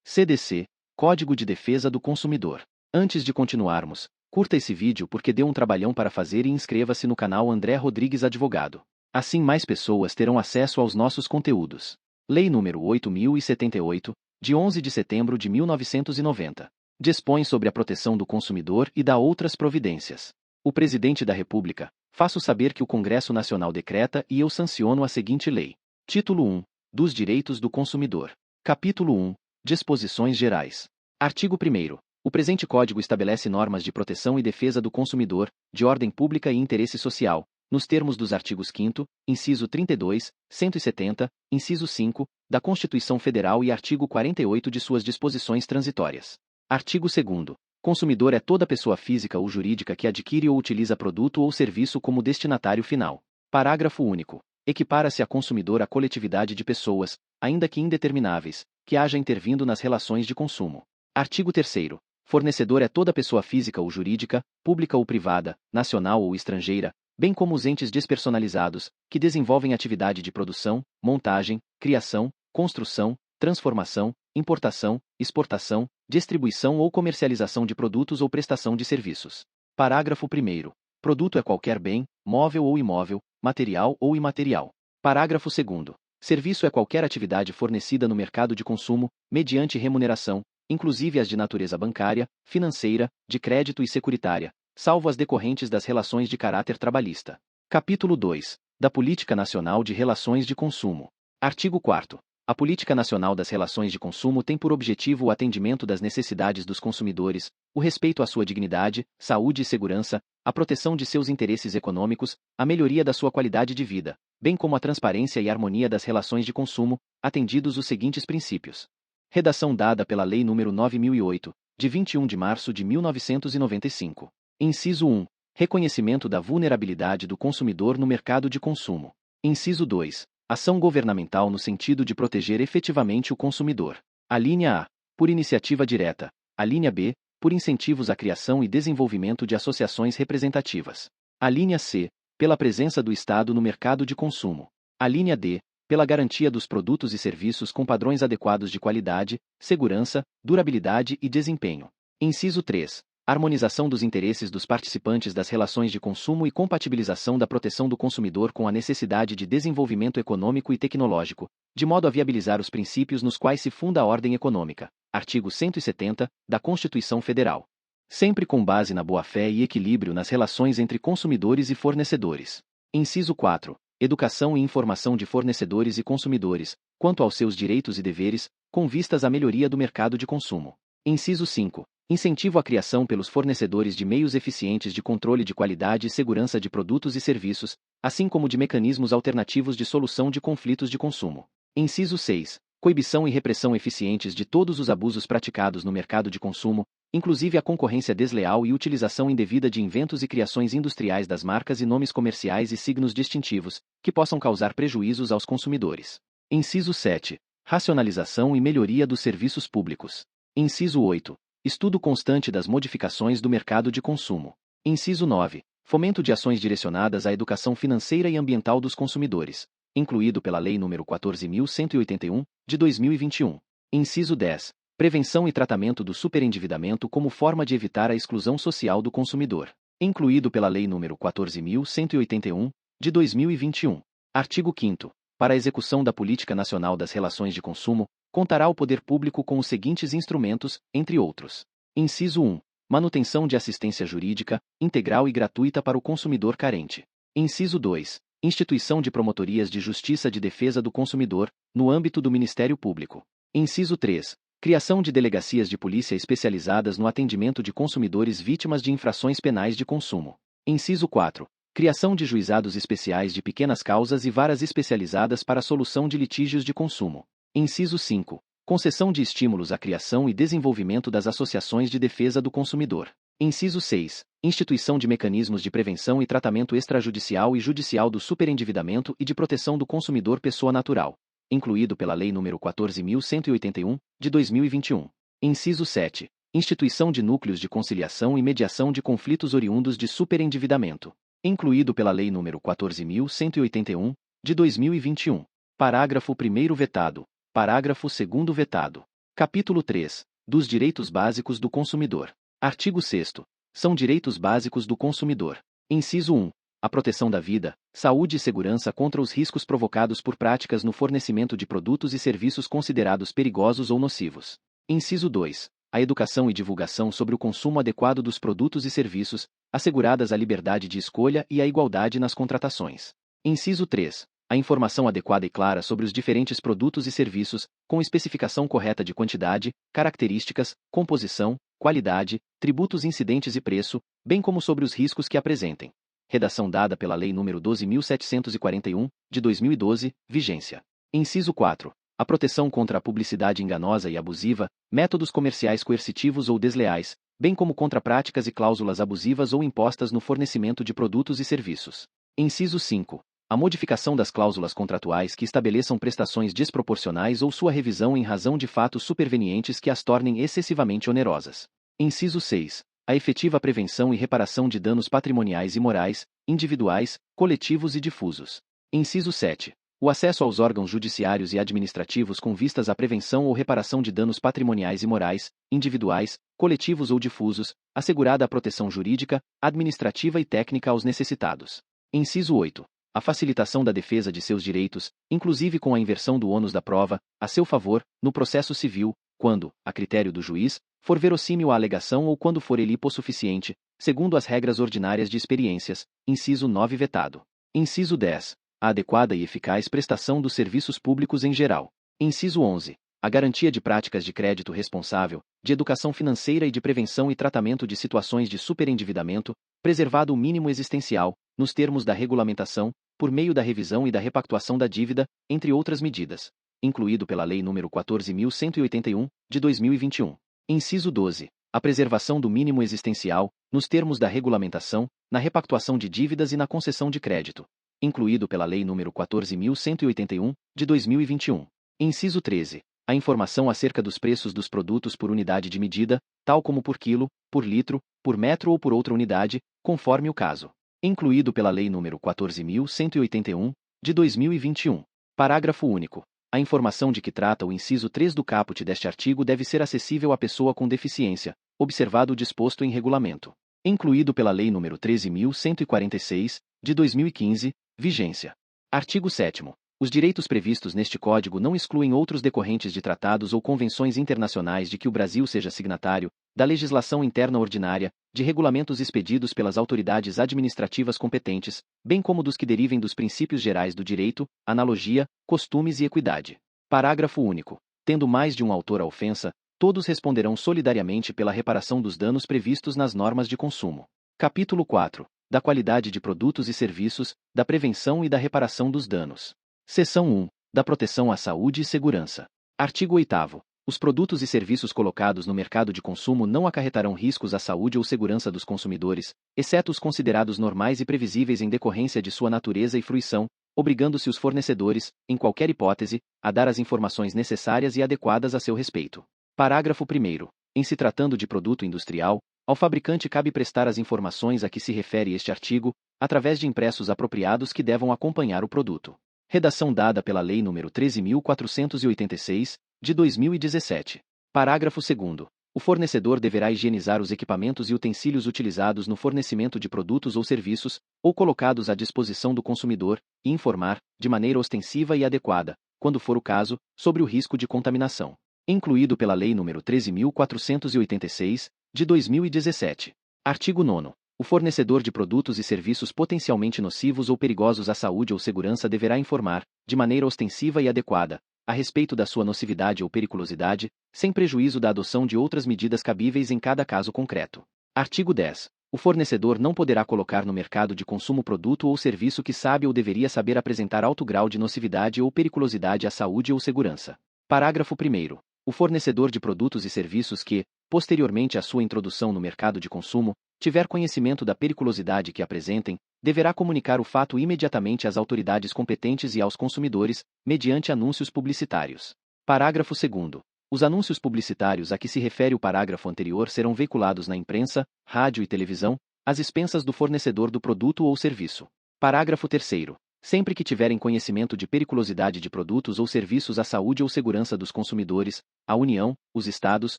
CDC, Código de Defesa do Consumidor. Antes de continuarmos, curta esse vídeo porque deu um trabalhão para fazer e inscreva-se no canal André Rodrigues Advogado. Assim mais pessoas terão acesso aos nossos conteúdos. Lei nº 8.078, de 11 de setembro de 1990. Dispõe sobre a proteção do consumidor e dá outras providências. O Presidente da República, faço saber que o Congresso Nacional decreta e eu sanciono a seguinte lei. Título 1. Dos Direitos do Consumidor. Capítulo 1. Disposições Gerais. Artigo 1º. O presente Código estabelece normas de proteção e defesa do consumidor, de ordem pública e interesse social, nos termos dos artigos 5º, inciso 32, 170, inciso 5, da Constituição Federal e artigo 48 de suas disposições transitórias. Artigo 2º. Consumidor é toda pessoa física ou jurídica que adquire ou utiliza produto ou serviço como destinatário final. Parágrafo único. Equipara-se a consumidor a coletividade de pessoas, ainda que indetermináveis, que haja intervindo nas relações de consumo. Artigo 3º. Fornecedor é toda pessoa física ou jurídica, pública ou privada, nacional ou estrangeira, bem como os entes despersonalizados, que desenvolvem atividade de produção, montagem, criação, construção, transformação, importação, exportação, distribuição ou comercialização de produtos ou prestação de serviços. Parágrafo 1º. Produto é qualquer bem, móvel ou imóvel, material ou imaterial. Parágrafo 2º. Serviço é qualquer atividade fornecida no mercado de consumo, mediante remuneração, inclusive as de natureza bancária, financeira, de crédito e securitária, salvo as decorrentes das relações de caráter trabalhista. Capítulo 2. Da Política Nacional de Relações de Consumo. Artigo 4º. A Política Nacional das Relações de Consumo tem por objetivo o atendimento das necessidades dos consumidores, o respeito à sua dignidade, saúde e segurança, a proteção de seus interesses econômicos, a melhoria da sua qualidade de vida, bem como a transparência e harmonia das relações de consumo, atendidos os seguintes princípios. Redação dada pela Lei nº 9.008, de 21 de março de 1995. Inciso 1. Reconhecimento da vulnerabilidade do consumidor no mercado de consumo. Inciso 2. Ação governamental no sentido de proteger efetivamente o consumidor. A linha A. Por iniciativa direta. A linha B. Por incentivos à criação e desenvolvimento de associações representativas. A linha C. Pela presença do Estado no mercado de consumo. A linha D. Pela garantia dos produtos e serviços com padrões adequados de qualidade, segurança, durabilidade e desempenho. Inciso 3. Harmonização dos interesses dos participantes das relações de consumo e compatibilização da proteção do consumidor com a necessidade de desenvolvimento econômico e tecnológico, de modo a viabilizar os princípios nos quais se funda a ordem econômica. Artigo 170, da Constituição Federal. Sempre com base na boa-fé e equilíbrio nas relações entre consumidores e fornecedores. Inciso 4. Educação e informação de fornecedores e consumidores, quanto aos seus direitos e deveres, com vistas à melhoria do mercado de consumo. Inciso 5. Incentivo à criação pelos fornecedores de meios eficientes de controle de qualidade e segurança de produtos e serviços, assim como de mecanismos alternativos de solução de conflitos de consumo. Inciso 6. Coibição e repressão eficientes de todos os abusos praticados no mercado de consumo, inclusive a concorrência desleal e utilização indevida de inventos e criações industriais das marcas e nomes comerciais e signos distintivos, que possam causar prejuízos aos consumidores. Inciso 7. Racionalização e melhoria dos serviços públicos. Inciso 8. Estudo constante das modificações do mercado de consumo. Inciso 9. Fomento de ações direcionadas à educação financeira e ambiental dos consumidores, incluído pela Lei nº 14.181, de 2021. Inciso 10. Prevenção e tratamento do superendividamento como forma de evitar a exclusão social do consumidor, incluído pela Lei nº 14.181, de 2021. Artigo 5º. Para a execução da Política Nacional das Relações de Consumo, contará o poder público com os seguintes instrumentos, entre outros. Inciso 1. Manutenção de assistência jurídica, integral e gratuita para o consumidor carente. Inciso 2. Instituição de promotorias de justiça de defesa do consumidor, no âmbito do Ministério Público. Inciso 3. Criação de delegacias de polícia especializadas no atendimento de consumidores vítimas de infrações penais de consumo. Inciso 4. Criação de juizados especiais de pequenas causas e varas especializadas para a solução de litígios de consumo. Inciso 5. Concessão de estímulos à criação e desenvolvimento das associações de defesa do consumidor. Inciso 6. Instituição de mecanismos de prevenção e tratamento extrajudicial e judicial do superendividamento e de proteção do consumidor pessoa natural, incluído pela Lei nº 14.181, de 2021. Inciso 7. Instituição de núcleos de conciliação e mediação de conflitos oriundos de superendividamento, incluído pela Lei nº 14.181, de 2021. Parágrafo 1º vetado. Parágrafo 2º vetado. Capítulo 3. Dos direitos básicos do consumidor. Artigo 6º. São direitos básicos do consumidor. Inciso 1. A proteção da vida, saúde e segurança contra os riscos provocados por práticas no fornecimento de produtos e serviços considerados perigosos ou nocivos. Inciso 2. A educação e divulgação sobre o consumo adequado dos produtos e serviços, asseguradas a liberdade de escolha e a igualdade nas contratações. Inciso 3. A informação adequada e clara sobre os diferentes produtos e serviços, com especificação correta de quantidade, características, composição, qualidade, tributos incidentes e preço, bem como sobre os riscos que apresentem. Redação dada pela Lei nº 12.741, de 2012, vigência. Inciso 4. A proteção contra a publicidade enganosa e abusiva, métodos comerciais coercitivos ou desleais, bem como contra práticas e cláusulas abusivas ou impostas no fornecimento de produtos e serviços. Inciso 5. A modificação das cláusulas contratuais que estabeleçam prestações desproporcionais ou sua revisão em razão de fatos supervenientes que as tornem excessivamente onerosas. Inciso 6. A efetiva prevenção e reparação de danos patrimoniais e morais, individuais, coletivos e difusos. Inciso 7. O acesso aos órgãos judiciários e administrativos com vistas à prevenção ou reparação de danos patrimoniais e morais, individuais, coletivos ou difusos, assegurada a proteção jurídica, administrativa e técnica aos necessitados. Inciso 8. A facilitação da defesa de seus direitos, inclusive com a inversão do ônus da prova, a seu favor, no processo civil, quando, a critério do juiz, for verossímil a alegação ou quando for ele hipossuficiente, segundo as regras ordinárias de experiências, inciso 9 vetado. Inciso 10. A adequada e eficaz prestação dos serviços públicos em geral. Inciso 11. A garantia de práticas de crédito responsável, de educação financeira e de prevenção e tratamento de situações de superendividamento, preservado o mínimo existencial, nos termos da regulamentação, por meio da revisão e da repactuação da dívida, entre outras medidas, incluído pela Lei nº 14.181, de 2021. Inciso 12. A preservação do mínimo existencial, nos termos da regulamentação, na repactuação de dívidas e na concessão de crédito, incluído pela Lei nº 14.181, de 2021. Inciso 13. A informação acerca dos preços dos produtos por unidade de medida, tal como por quilo, por litro, por metro ou por outra unidade, conforme o caso, incluído pela Lei nº 14.181, de 2021. Parágrafo único. A informação de que trata o inciso 3 do caput deste artigo deve ser acessível à pessoa com deficiência, observado o disposto em regulamento, incluído pela Lei nº 13.146, de 2015, vigência. Artigo 7º. Os direitos previstos neste Código não excluem outros decorrentes de tratados ou convenções internacionais de que o Brasil seja signatário, da legislação interna ordinária, de regulamentos expedidos pelas autoridades administrativas competentes, bem como dos que derivem dos princípios gerais do direito, analogia, costumes e equidade. Parágrafo único. Tendo mais de um autor a ofensa, todos responderão solidariamente pela reparação dos danos previstos nas normas de consumo. Capítulo 4. Da qualidade de produtos e serviços, da prevenção e da reparação dos danos. Seção 1. Da proteção à saúde e segurança. Artigo 8º. Os produtos e serviços colocados no mercado de consumo não acarretarão riscos à saúde ou segurança dos consumidores, exceto os considerados normais e previsíveis em decorrência de sua natureza e fruição, obrigando-se os fornecedores, em qualquer hipótese, a dar as informações necessárias e adequadas a seu respeito. Parágrafo 1º. Em se tratando de produto industrial, ao fabricante cabe prestar as informações a que se refere este artigo, através de impressos apropriados que devam acompanhar o produto. Redação dada pela Lei nº 13.486, de 2017. Parágrafo 2º. O fornecedor deverá higienizar os equipamentos e utensílios utilizados no fornecimento de produtos ou serviços, ou colocados à disposição do consumidor, e informar, de maneira ostensiva e adequada, quando for o caso, sobre o risco de contaminação. Incluído pela Lei nº 13.486, de 2017. Artigo 9º. O fornecedor de produtos e serviços potencialmente nocivos ou perigosos à saúde ou segurança deverá informar, de maneira ostensiva e adequada, a respeito da sua nocividade ou periculosidade, sem prejuízo da adoção de outras medidas cabíveis em cada caso concreto. Artigo 10. O fornecedor não poderá colocar no mercado de consumo produto ou serviço que sabe ou deveria saber apresentar alto grau de nocividade ou periculosidade à saúde ou segurança. Parágrafo 1º. O fornecedor de produtos e serviços que, posteriormente à sua introdução no mercado de consumo, tiver conhecimento da periculosidade que apresentem, deverá comunicar o fato imediatamente às autoridades competentes e aos consumidores, mediante anúncios publicitários. Parágrafo 2º. Os anúncios publicitários a que se refere o parágrafo anterior serão veiculados na imprensa, rádio e televisão, às expensas do fornecedor do produto ou serviço. Parágrafo 3º. sempre que tiverem conhecimento de periculosidade de produtos ou serviços à saúde ou segurança dos consumidores, a União, os Estados,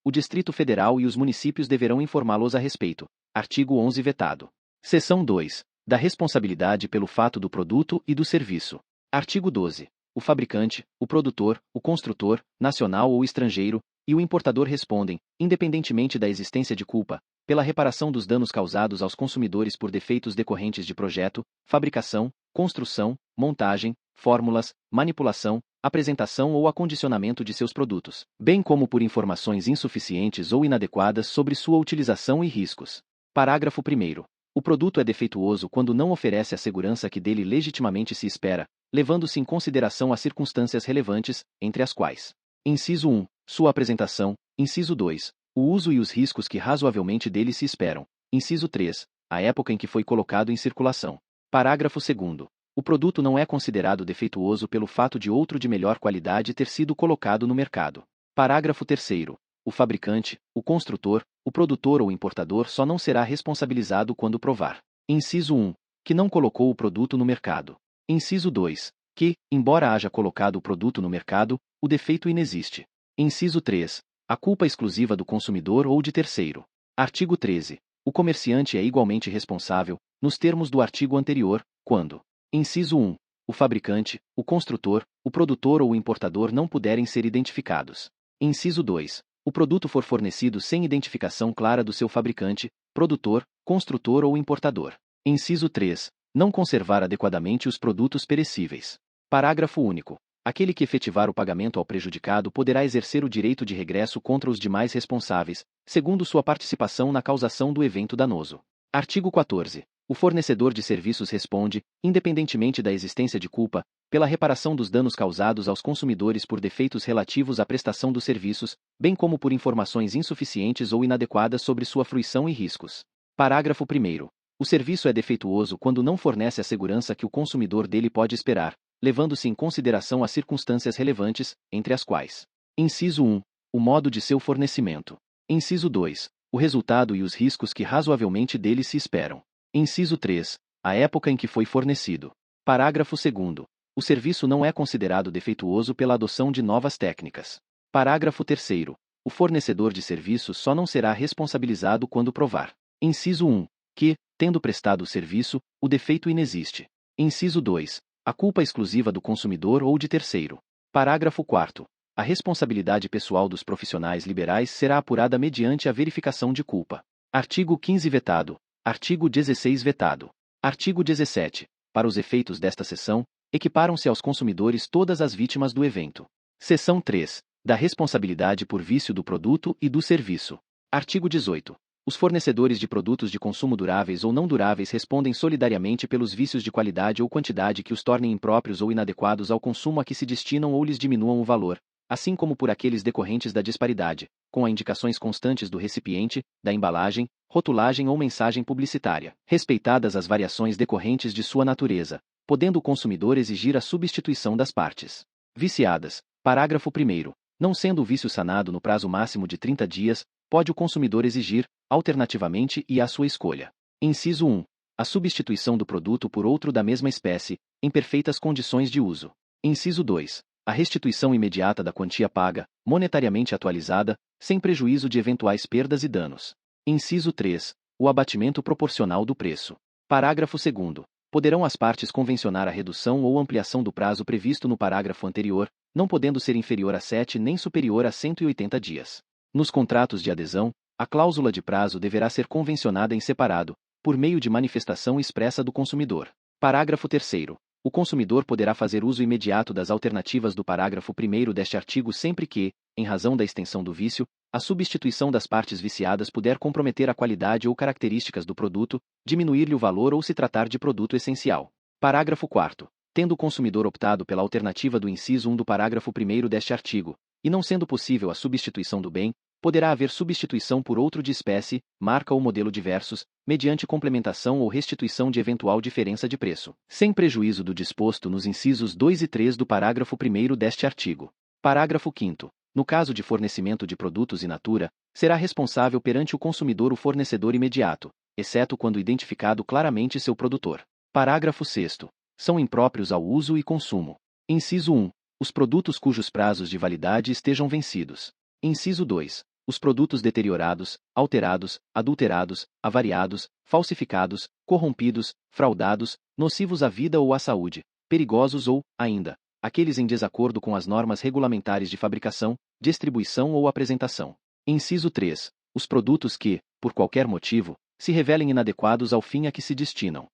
o Distrito Federal e os municípios deverão informá-los a respeito. Artigo 11 vetado. Seção 2. Da responsabilidade pelo fato do produto e do serviço. Artigo 12. O fabricante, o produtor, o construtor, nacional ou estrangeiro, e o importador respondem, independentemente da existência de culpa, pela reparação dos danos causados aos consumidores por defeitos decorrentes de projeto, fabricação, construção, montagem, fórmulas, manipulação, apresentação ou acondicionamento de seus produtos, bem como por informações insuficientes ou inadequadas sobre sua utilização e riscos. Parágrafo 1º. O produto é defeituoso quando não oferece a segurança que dele legitimamente se espera, levando-se em consideração as circunstâncias relevantes, entre as quais: inciso 1. Sua apresentação. Inciso 2. O uso e os riscos que razoavelmente dele se esperam. Inciso 3. A época em que foi colocado em circulação. Parágrafo 2º. O produto não é considerado defeituoso pelo fato de outro de melhor qualidade ter sido colocado no mercado. Parágrafo 3º. O fabricante, o construtor, o produtor ou importador só não será responsabilizado quando provar: inciso 1. Que não colocou o produto no mercado. Inciso 2. Que, embora haja colocado o produto no mercado, o defeito inexiste. Inciso 3. A culpa exclusiva do consumidor ou de terceiro. Artigo 13. O comerciante é igualmente responsável, nos termos do artigo anterior, quando: inciso 1. O fabricante, o construtor, o produtor ou o importador não puderem ser identificados. Inciso 2. O produto for fornecido sem identificação clara do seu fabricante, produtor, construtor ou importador. Inciso 3. Não conservar adequadamente os produtos perecíveis. Parágrafo único. Aquele que efetivar o pagamento ao prejudicado poderá exercer o direito de regresso contra os demais responsáveis, segundo sua participação na causação do evento danoso. Artigo 14. O fornecedor de serviços responde, independentemente da existência de culpa, pela reparação dos danos causados aos consumidores por defeitos relativos à prestação dos serviços, bem como por informações insuficientes ou inadequadas sobre sua fruição e riscos. Parágrafo 1º. O serviço é defeituoso quando não fornece a segurança que o consumidor dele pode esperar, levando-se em consideração as circunstâncias relevantes, entre as quais: inciso 1. O modo de seu fornecimento. Inciso 2. O resultado e os riscos que razoavelmente dele se esperam. Inciso 3. A época em que foi fornecido. Parágrafo 2º. O serviço não é considerado defeituoso pela adoção de novas técnicas. Parágrafo 3º. O fornecedor de serviços só não será responsabilizado quando provar: inciso 1. Que, tendo prestado o serviço, o defeito inexiste. Inciso 2. A culpa exclusiva do consumidor ou de terceiro. Parágrafo 4º. A responsabilidade pessoal dos profissionais liberais será apurada mediante a verificação de culpa. Artigo 15 vetado. Artigo 16 vetado. Artigo 17. Para os efeitos desta seção, equiparam-se aos consumidores todas as vítimas do evento. Seção 3. Da responsabilidade por vício do produto e do serviço. Artigo 18. Os fornecedores de produtos de consumo duráveis ou não duráveis respondem solidariamente pelos vícios de qualidade ou quantidade que os tornem impróprios ou inadequados ao consumo a que se destinam ou lhes diminuam o valor, assim como por aqueles decorrentes da disparidade, com as indicações constantes do recipiente, da embalagem, rotulagem ou mensagem publicitária, respeitadas as variações decorrentes de sua natureza, podendo o consumidor exigir a substituição das partes viciadas. Parágrafo 1º. Não sendo o vício sanado no prazo máximo de 30 dias, pode o consumidor exigir, alternativamente e à sua escolha: inciso 1. A substituição do produto por outro da mesma espécie, em perfeitas condições de uso. Inciso 2. A restituição imediata da quantia paga, monetariamente atualizada, sem prejuízo de eventuais perdas e danos. Inciso 3. O abatimento proporcional do preço. Parágrafo 2º. Poderão as partes convencionar a redução ou ampliação do prazo previsto no parágrafo anterior, não podendo ser inferior a 7 nem superior a 180 dias. Nos contratos de adesão, a cláusula de prazo deverá ser convencionada em separado, por meio de manifestação expressa do consumidor. Parágrafo 3º. O consumidor poderá fazer uso imediato das alternativas do parágrafo 1º deste artigo sempre que, em razão da extensão do vício, a substituição das partes viciadas puder comprometer a qualidade ou características do produto, diminuir-lhe o valor ou se tratar de produto essencial. Parágrafo 4º. Tendo o consumidor optado pela alternativa do inciso 1 do parágrafo 1º deste artigo, e não sendo possível a substituição do bem, poderá haver substituição por outro de espécie, marca ou modelo diversos, mediante complementação ou restituição de eventual diferença de preço, sem prejuízo do disposto nos incisos 2 e 3 do parágrafo 1º deste artigo. Parágrafo 5º. No caso de fornecimento de produtos in natura, será responsável perante o consumidor o fornecedor imediato, exceto quando identificado claramente seu produtor. Parágrafo 6º. São impróprios ao uso e consumo. Inciso 1. Os produtos cujos prazos de validade estejam vencidos. Inciso 2. Os produtos deteriorados, alterados, adulterados, avariados, falsificados, corrompidos, fraudados, nocivos à vida ou à saúde, perigosos ou, ainda, aqueles em desacordo com as normas regulamentares de fabricação, distribuição ou apresentação. Inciso 3. Os produtos que, por qualquer motivo, se revelem inadequados ao fim a que se destinam.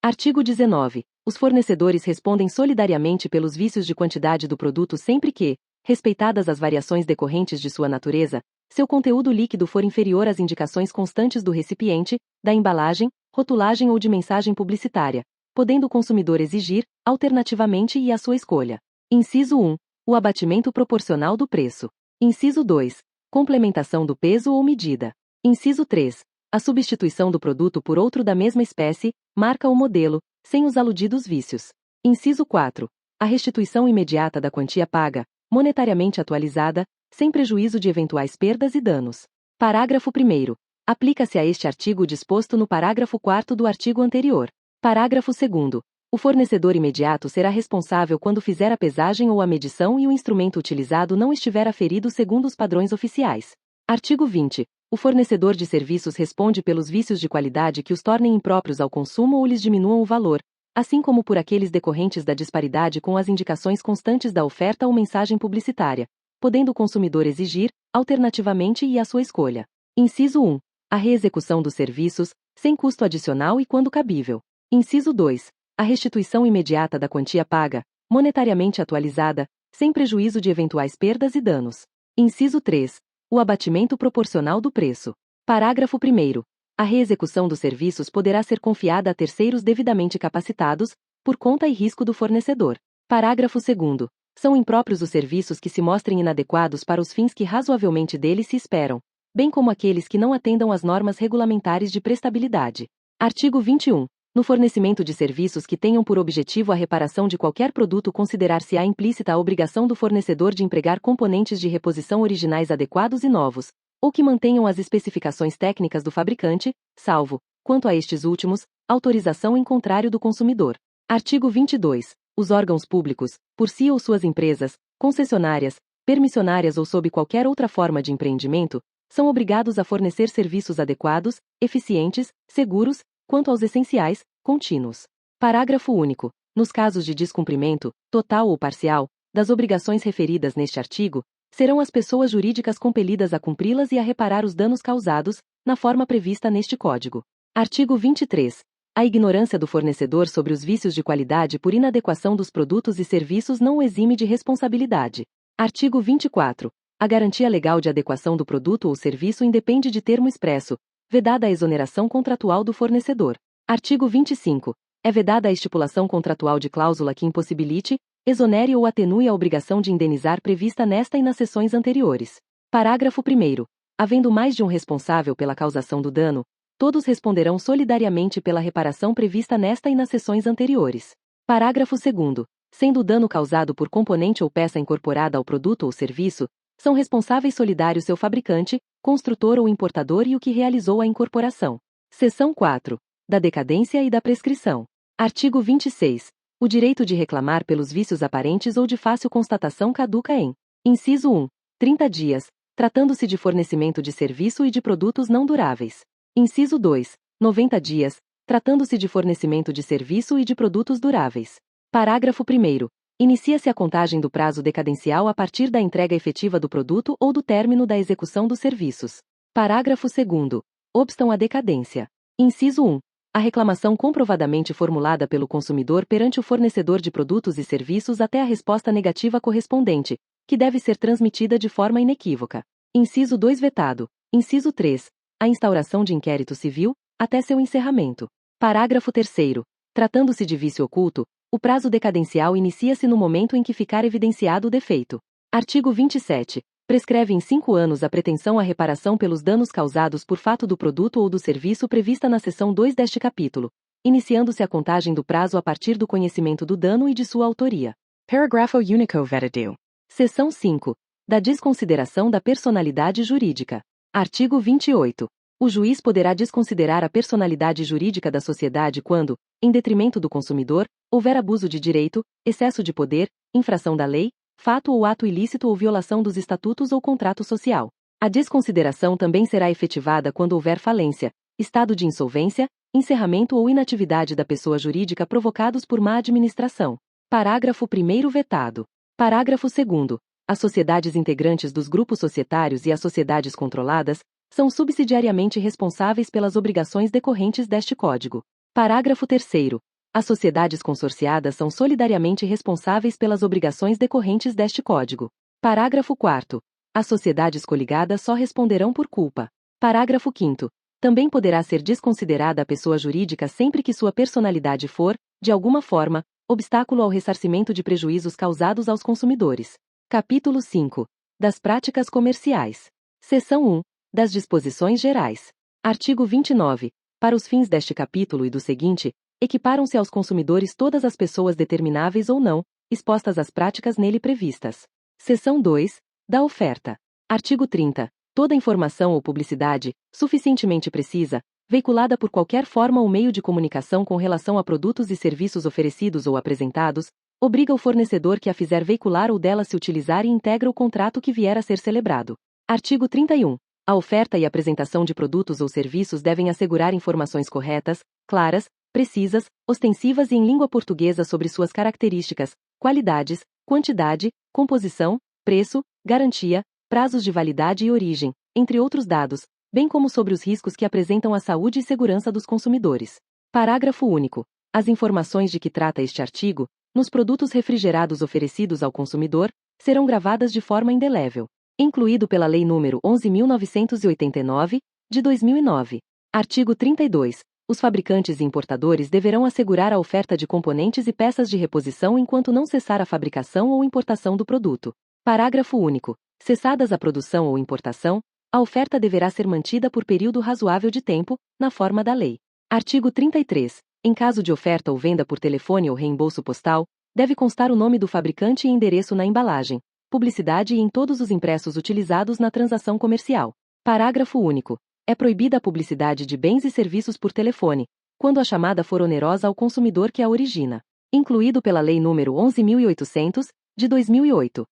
Artigo 19. Os fornecedores respondem solidariamente pelos vícios de quantidade do produto sempre que, respeitadas as variações decorrentes de sua natureza, seu conteúdo líquido for inferior às indicações constantes do recipiente, da embalagem, rotulagem ou de mensagem publicitária, podendo o consumidor exigir, alternativamente e à sua escolha. Inciso 1. O abatimento proporcional do preço. Inciso 2. Complementação do peso ou medida. Inciso 3. A substituição do produto por outro da mesma espécie, marca ou modelo, sem os aludidos vícios. Inciso 4. A restituição imediata da quantia paga, monetariamente atualizada, sem prejuízo de eventuais perdas e danos. Parágrafo 1º. Aplica-se a este artigo o disposto no parágrafo 4º do artigo anterior. Parágrafo 2º. O fornecedor imediato será responsável quando fizer a pesagem ou a medição e o instrumento utilizado não estiver aferido segundo os padrões oficiais. Artigo 20. O fornecedor de serviços responde pelos vícios de qualidade que os tornem impróprios ao consumo ou lhes diminuam o valor, assim como por aqueles decorrentes da disparidade com as indicações constantes da oferta ou mensagem publicitária, podendo o consumidor exigir, alternativamente e à sua escolha. Inciso 1. A reexecução dos serviços, sem custo adicional e quando cabível. Inciso 2. A restituição imediata da quantia paga, monetariamente atualizada, sem prejuízo de eventuais perdas e danos. Inciso 3. O abatimento proporcional do preço. Parágrafo 1º. A reexecução dos serviços poderá ser confiada a terceiros devidamente capacitados, por conta e risco do fornecedor. Parágrafo 2º. São impróprios os serviços que se mostrem inadequados para os fins que razoavelmente deles se esperam, bem como aqueles que não atendam às normas regulamentares de prestabilidade. Artigo 21. No fornecimento de serviços que tenham por objetivo a reparação de qualquer produto, considerar-se-á implícita a obrigação do fornecedor de empregar componentes de reposição originais adequados e novos, ou que mantenham as especificações técnicas do fabricante, salvo, quanto a estes últimos, autorização em contrário do consumidor. Artigo 22. Os órgãos públicos, por si ou suas empresas, concessionárias, permissionárias ou sob qualquer outra forma de empreendimento, são obrigados a fornecer serviços adequados, eficientes, seguros, quanto aos essenciais, contínuos. Parágrafo único. Nos casos de descumprimento, total ou parcial, das obrigações referidas neste artigo, serão as pessoas jurídicas compelidas a cumpri-las e a reparar os danos causados, na forma prevista neste Código. Artigo 23. A ignorância do fornecedor sobre os vícios de qualidade por inadequação dos produtos e serviços não o exime de responsabilidade. Artigo 24. A garantia legal de adequação do produto ou serviço independe de termo expresso, vedada a exoneração contratual do fornecedor. Artigo 25. É vedada a estipulação contratual de cláusula que impossibilite, exonere ou atenue a obrigação de indenizar prevista nesta e nas seções anteriores. Parágrafo 1º. Havendo mais de um responsável pela causação do dano, todos responderão solidariamente pela reparação prevista nesta e nas seções anteriores. Parágrafo 2º. Sendo o dano causado por componente ou peça incorporada ao produto ou serviço, são responsáveis solidários seu fabricante, construtor ou importador e o que realizou a incorporação. Seção 4. Da decadência e da prescrição. Artigo 26. O direito de reclamar pelos vícios aparentes ou de fácil constatação caduca em: inciso 1. 30 dias, tratando-se de fornecimento de serviço e de produtos não duráveis. Inciso 2. 90 dias, tratando-se de fornecimento de serviço e de produtos duráveis. Parágrafo 1º. Inicia-se a contagem do prazo decadencial a partir da entrega efetiva do produto ou do término da execução dos serviços. Parágrafo 2º. Obstam a decadência. Inciso 1. A reclamação comprovadamente formulada pelo consumidor perante o fornecedor de produtos e serviços até a resposta negativa correspondente, que deve ser transmitida de forma inequívoca. Inciso 2 vetado. Inciso 3. A instauração de inquérito civil, até seu encerramento. Parágrafo 3º. Tratando-se de vício oculto, o prazo decadencial inicia-se no momento em que ficar evidenciado o defeito. Artigo 27. Prescreve em 5 anos a pretensão à reparação pelos danos causados por fato do produto ou do serviço prevista na seção 2 deste capítulo, iniciando-se a contagem do prazo a partir do conhecimento do dano e de sua autoria. Parágrafo único vetado. Seção 5. Da desconsideração da personalidade jurídica. Artigo 28. O juiz poderá desconsiderar a personalidade jurídica da sociedade quando, em detrimento do consumidor, houver abuso de direito, excesso de poder, infração da lei, fato ou ato ilícito ou violação dos estatutos ou contrato social. A desconsideração também será efetivada quando houver falência, estado de insolvência, encerramento ou inatividade da pessoa jurídica provocados por má administração. Parágrafo 1º vetado. Parágrafo 2º. As sociedades integrantes dos grupos societários e as sociedades controladas são subsidiariamente responsáveis pelas obrigações decorrentes deste Código. Parágrafo 3º. As sociedades consorciadas são solidariamente responsáveis pelas obrigações decorrentes deste Código. Parágrafo 4º. As sociedades coligadas só responderão por culpa. Parágrafo 5º. Também poderá ser desconsiderada a pessoa jurídica sempre que sua personalidade for, de alguma forma, obstáculo ao ressarcimento de prejuízos causados aos consumidores. Capítulo 5. Das práticas comerciais. Seção 1. Das disposições gerais. Artigo 29. Para os fins deste capítulo e do seguinte, equiparam-se aos consumidores todas as pessoas determináveis ou não, expostas às práticas nele previstas. Seção 2. Da oferta. Artigo 30. Toda informação ou publicidade, suficientemente precisa, veiculada por qualquer forma ou meio de comunicação com relação a produtos e serviços oferecidos ou apresentados, obriga o fornecedor que a fizer veicular ou dela se utilizar e integra o contrato que vier a ser celebrado. Artigo 31. A oferta e apresentação de produtos ou serviços devem assegurar informações corretas, claras, precisas, ostensivas e em língua portuguesa sobre suas características, qualidades, quantidade, composição, preço, garantia, prazos de validade e origem, entre outros dados, bem como sobre os riscos que apresentam à saúde e segurança dos consumidores. Parágrafo único. As informações de que trata este artigo, nos produtos refrigerados oferecidos ao consumidor, serão gravadas de forma indelével. Incluído pela Lei nº 11.989, de 2009. Artigo 32. Os fabricantes e importadores deverão assegurar a oferta de componentes e peças de reposição enquanto não cessar a fabricação ou importação do produto. Parágrafo único. Cessadas a produção ou importação, a oferta deverá ser mantida por período razoável de tempo, na forma da lei. Artigo 33. Em caso de oferta ou venda por telefone ou reembolso postal, deve constar o nome do fabricante e endereço na embalagem, publicidade e em todos os impressos utilizados na transação comercial. Parágrafo único. É proibida a publicidade de bens e serviços por telefone, quando a chamada for onerosa ao consumidor que a origina. Incluído pela Lei nº 11.800, de 2008.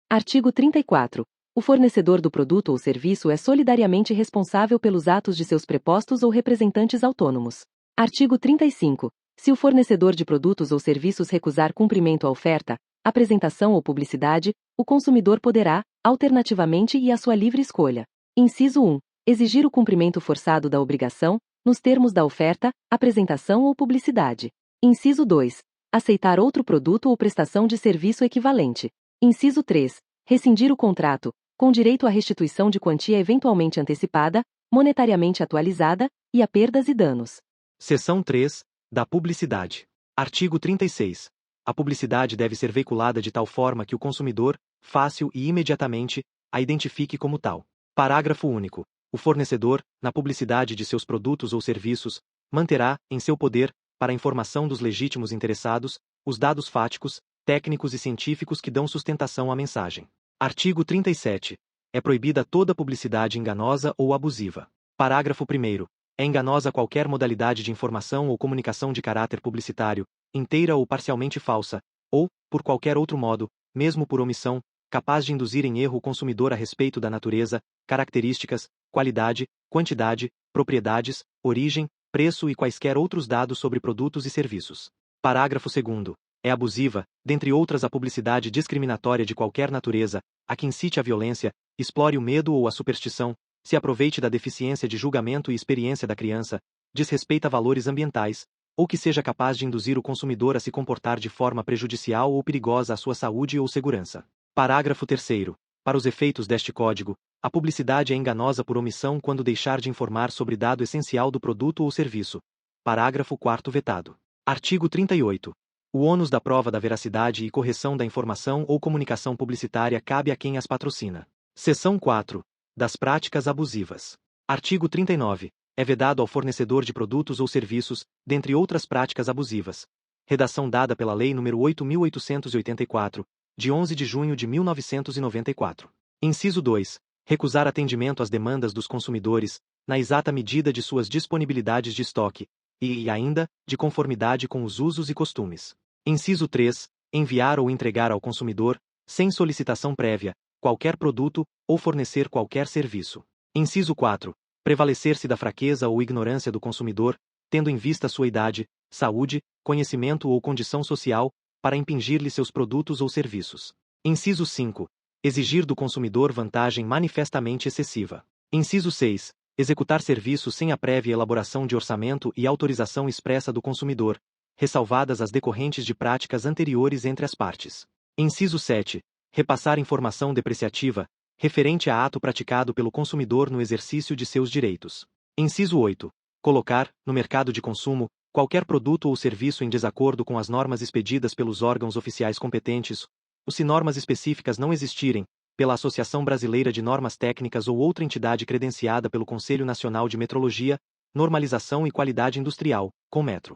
Artigo 34. O fornecedor do produto ou serviço é solidariamente responsável pelos atos de seus prepostos ou representantes autônomos. Artigo 35. Se o fornecedor de produtos ou serviços recusar cumprimento à oferta, apresentação ou publicidade, o consumidor poderá, alternativamente e à sua livre escolha. Inciso 1. Exigir o cumprimento forçado da obrigação, nos termos da oferta, apresentação ou publicidade. Inciso 2. Aceitar outro produto ou prestação de serviço equivalente. Inciso 3. Rescindir o contrato, com direito à restituição de quantia eventualmente antecipada, monetariamente atualizada, e a perdas e danos. Seção 3. Da publicidade. Artigo 36. A publicidade deve ser veiculada de tal forma que o consumidor, fácil e imediatamente, a identifique como tal. Parágrafo único. O fornecedor, na publicidade de seus produtos ou serviços, manterá, em seu poder, para a informação dos legítimos interessados, os dados fáticos, técnicos e científicos que dão sustentação à mensagem. Artigo 37. É proibida toda publicidade enganosa ou abusiva. Parágrafo 1º. É enganosa qualquer modalidade de informação ou comunicação de caráter publicitário, inteira ou parcialmente falsa, ou, por qualquer outro modo, mesmo por omissão, capaz de induzir em erro o consumidor a respeito da natureza, características, qualidade, quantidade, propriedades, origem, preço e quaisquer outros dados sobre produtos e serviços. Parágrafo 2º. É abusiva, dentre outras, a publicidade discriminatória de qualquer natureza, a que incite a violência, explore o medo ou a superstição, se aproveite da deficiência de julgamento e experiência da criança, desrespeita valores ambientais, ou que seja capaz de induzir o consumidor a se comportar de forma prejudicial ou perigosa à sua saúde ou segurança. Parágrafo 3º. Para os efeitos deste Código, a publicidade é enganosa por omissão quando deixar de informar sobre dado essencial do produto ou serviço. Parágrafo 4º vetado. Artigo 38. O ônus da prova da veracidade e correção da informação ou comunicação publicitária cabe a quem as patrocina. Seção 4. Das práticas abusivas. Artigo 39. É vedado ao fornecedor de produtos ou serviços, dentre outras práticas abusivas. Redação dada pela Lei nº 8.884, de 11 de junho de 1994. Inciso 2. recusar atendimento às demandas dos consumidores, na exata medida de suas disponibilidades de estoque, e ainda, de conformidade com os usos e costumes. Inciso 3. Enviar ou entregar ao consumidor, sem solicitação prévia, qualquer produto, ou fornecer qualquer serviço. Inciso 4. Prevalecer-se da fraqueza ou ignorância do consumidor, tendo em vista sua idade, saúde, conhecimento ou condição social, para impingir-lhe seus produtos ou serviços. Inciso 5. Exigir do consumidor vantagem manifestamente excessiva. Inciso 6. Executar serviço sem a prévia elaboração de orçamento e autorização expressa do consumidor, ressalvadas as decorrentes de práticas anteriores entre as partes. Inciso 7. Repassar informação depreciativa, referente a ato praticado pelo consumidor no exercício de seus direitos. Inciso 8. Colocar, no mercado de consumo, qualquer produto ou serviço em desacordo com as normas expedidas pelos órgãos oficiais competentes, ou se normas específicas não existirem, pela Associação Brasileira de Normas Técnicas ou outra entidade credenciada pelo Conselho Nacional de Metrologia, Normalização e Qualidade Industrial, CONMETRO.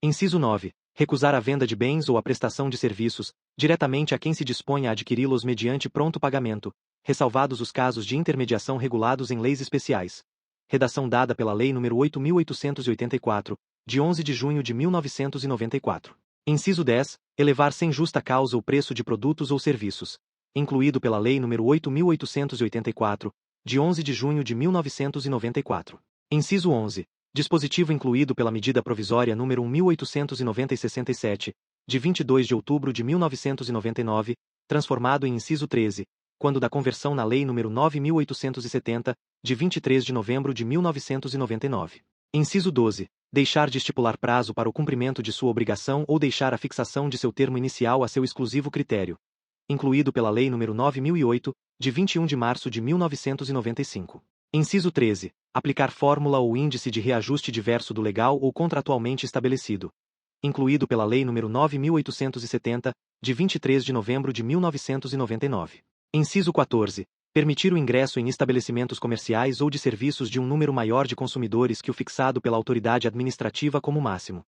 Inciso 9. Recusar a venda de bens ou a prestação de serviços, diretamente a quem se disponha a adquiri-los mediante pronto pagamento, ressalvados os casos de intermediação regulados em leis especiais. Redação dada pela Lei nº 8.884, de 11 de junho de 1994. Inciso 10. Elevar sem justa causa o preço de produtos ou serviços, incluído pela Lei nº 8.884, de 11 de junho de 1994. Inciso 11. Dispositivo incluído pela medida provisória número 1890/67, de 22 de outubro de 1999, transformado em inciso 13, quando da conversão na Lei nº 9.870, de 23 de novembro de 1999. Inciso 12. Deixar de estipular prazo para o cumprimento de sua obrigação ou deixar a fixação de seu termo inicial a seu exclusivo critério, incluído pela Lei nº 9.008, de 21 de março de 1995. Inciso 13. Aplicar fórmula ou índice de reajuste diverso do legal ou contratualmente estabelecido, incluído pela Lei nº 9.870, de 23 de novembro de 1999. Inciso 14. Permitir o ingresso em estabelecimentos comerciais ou de serviços de um número maior de consumidores que o fixado pela autoridade administrativa como máximo,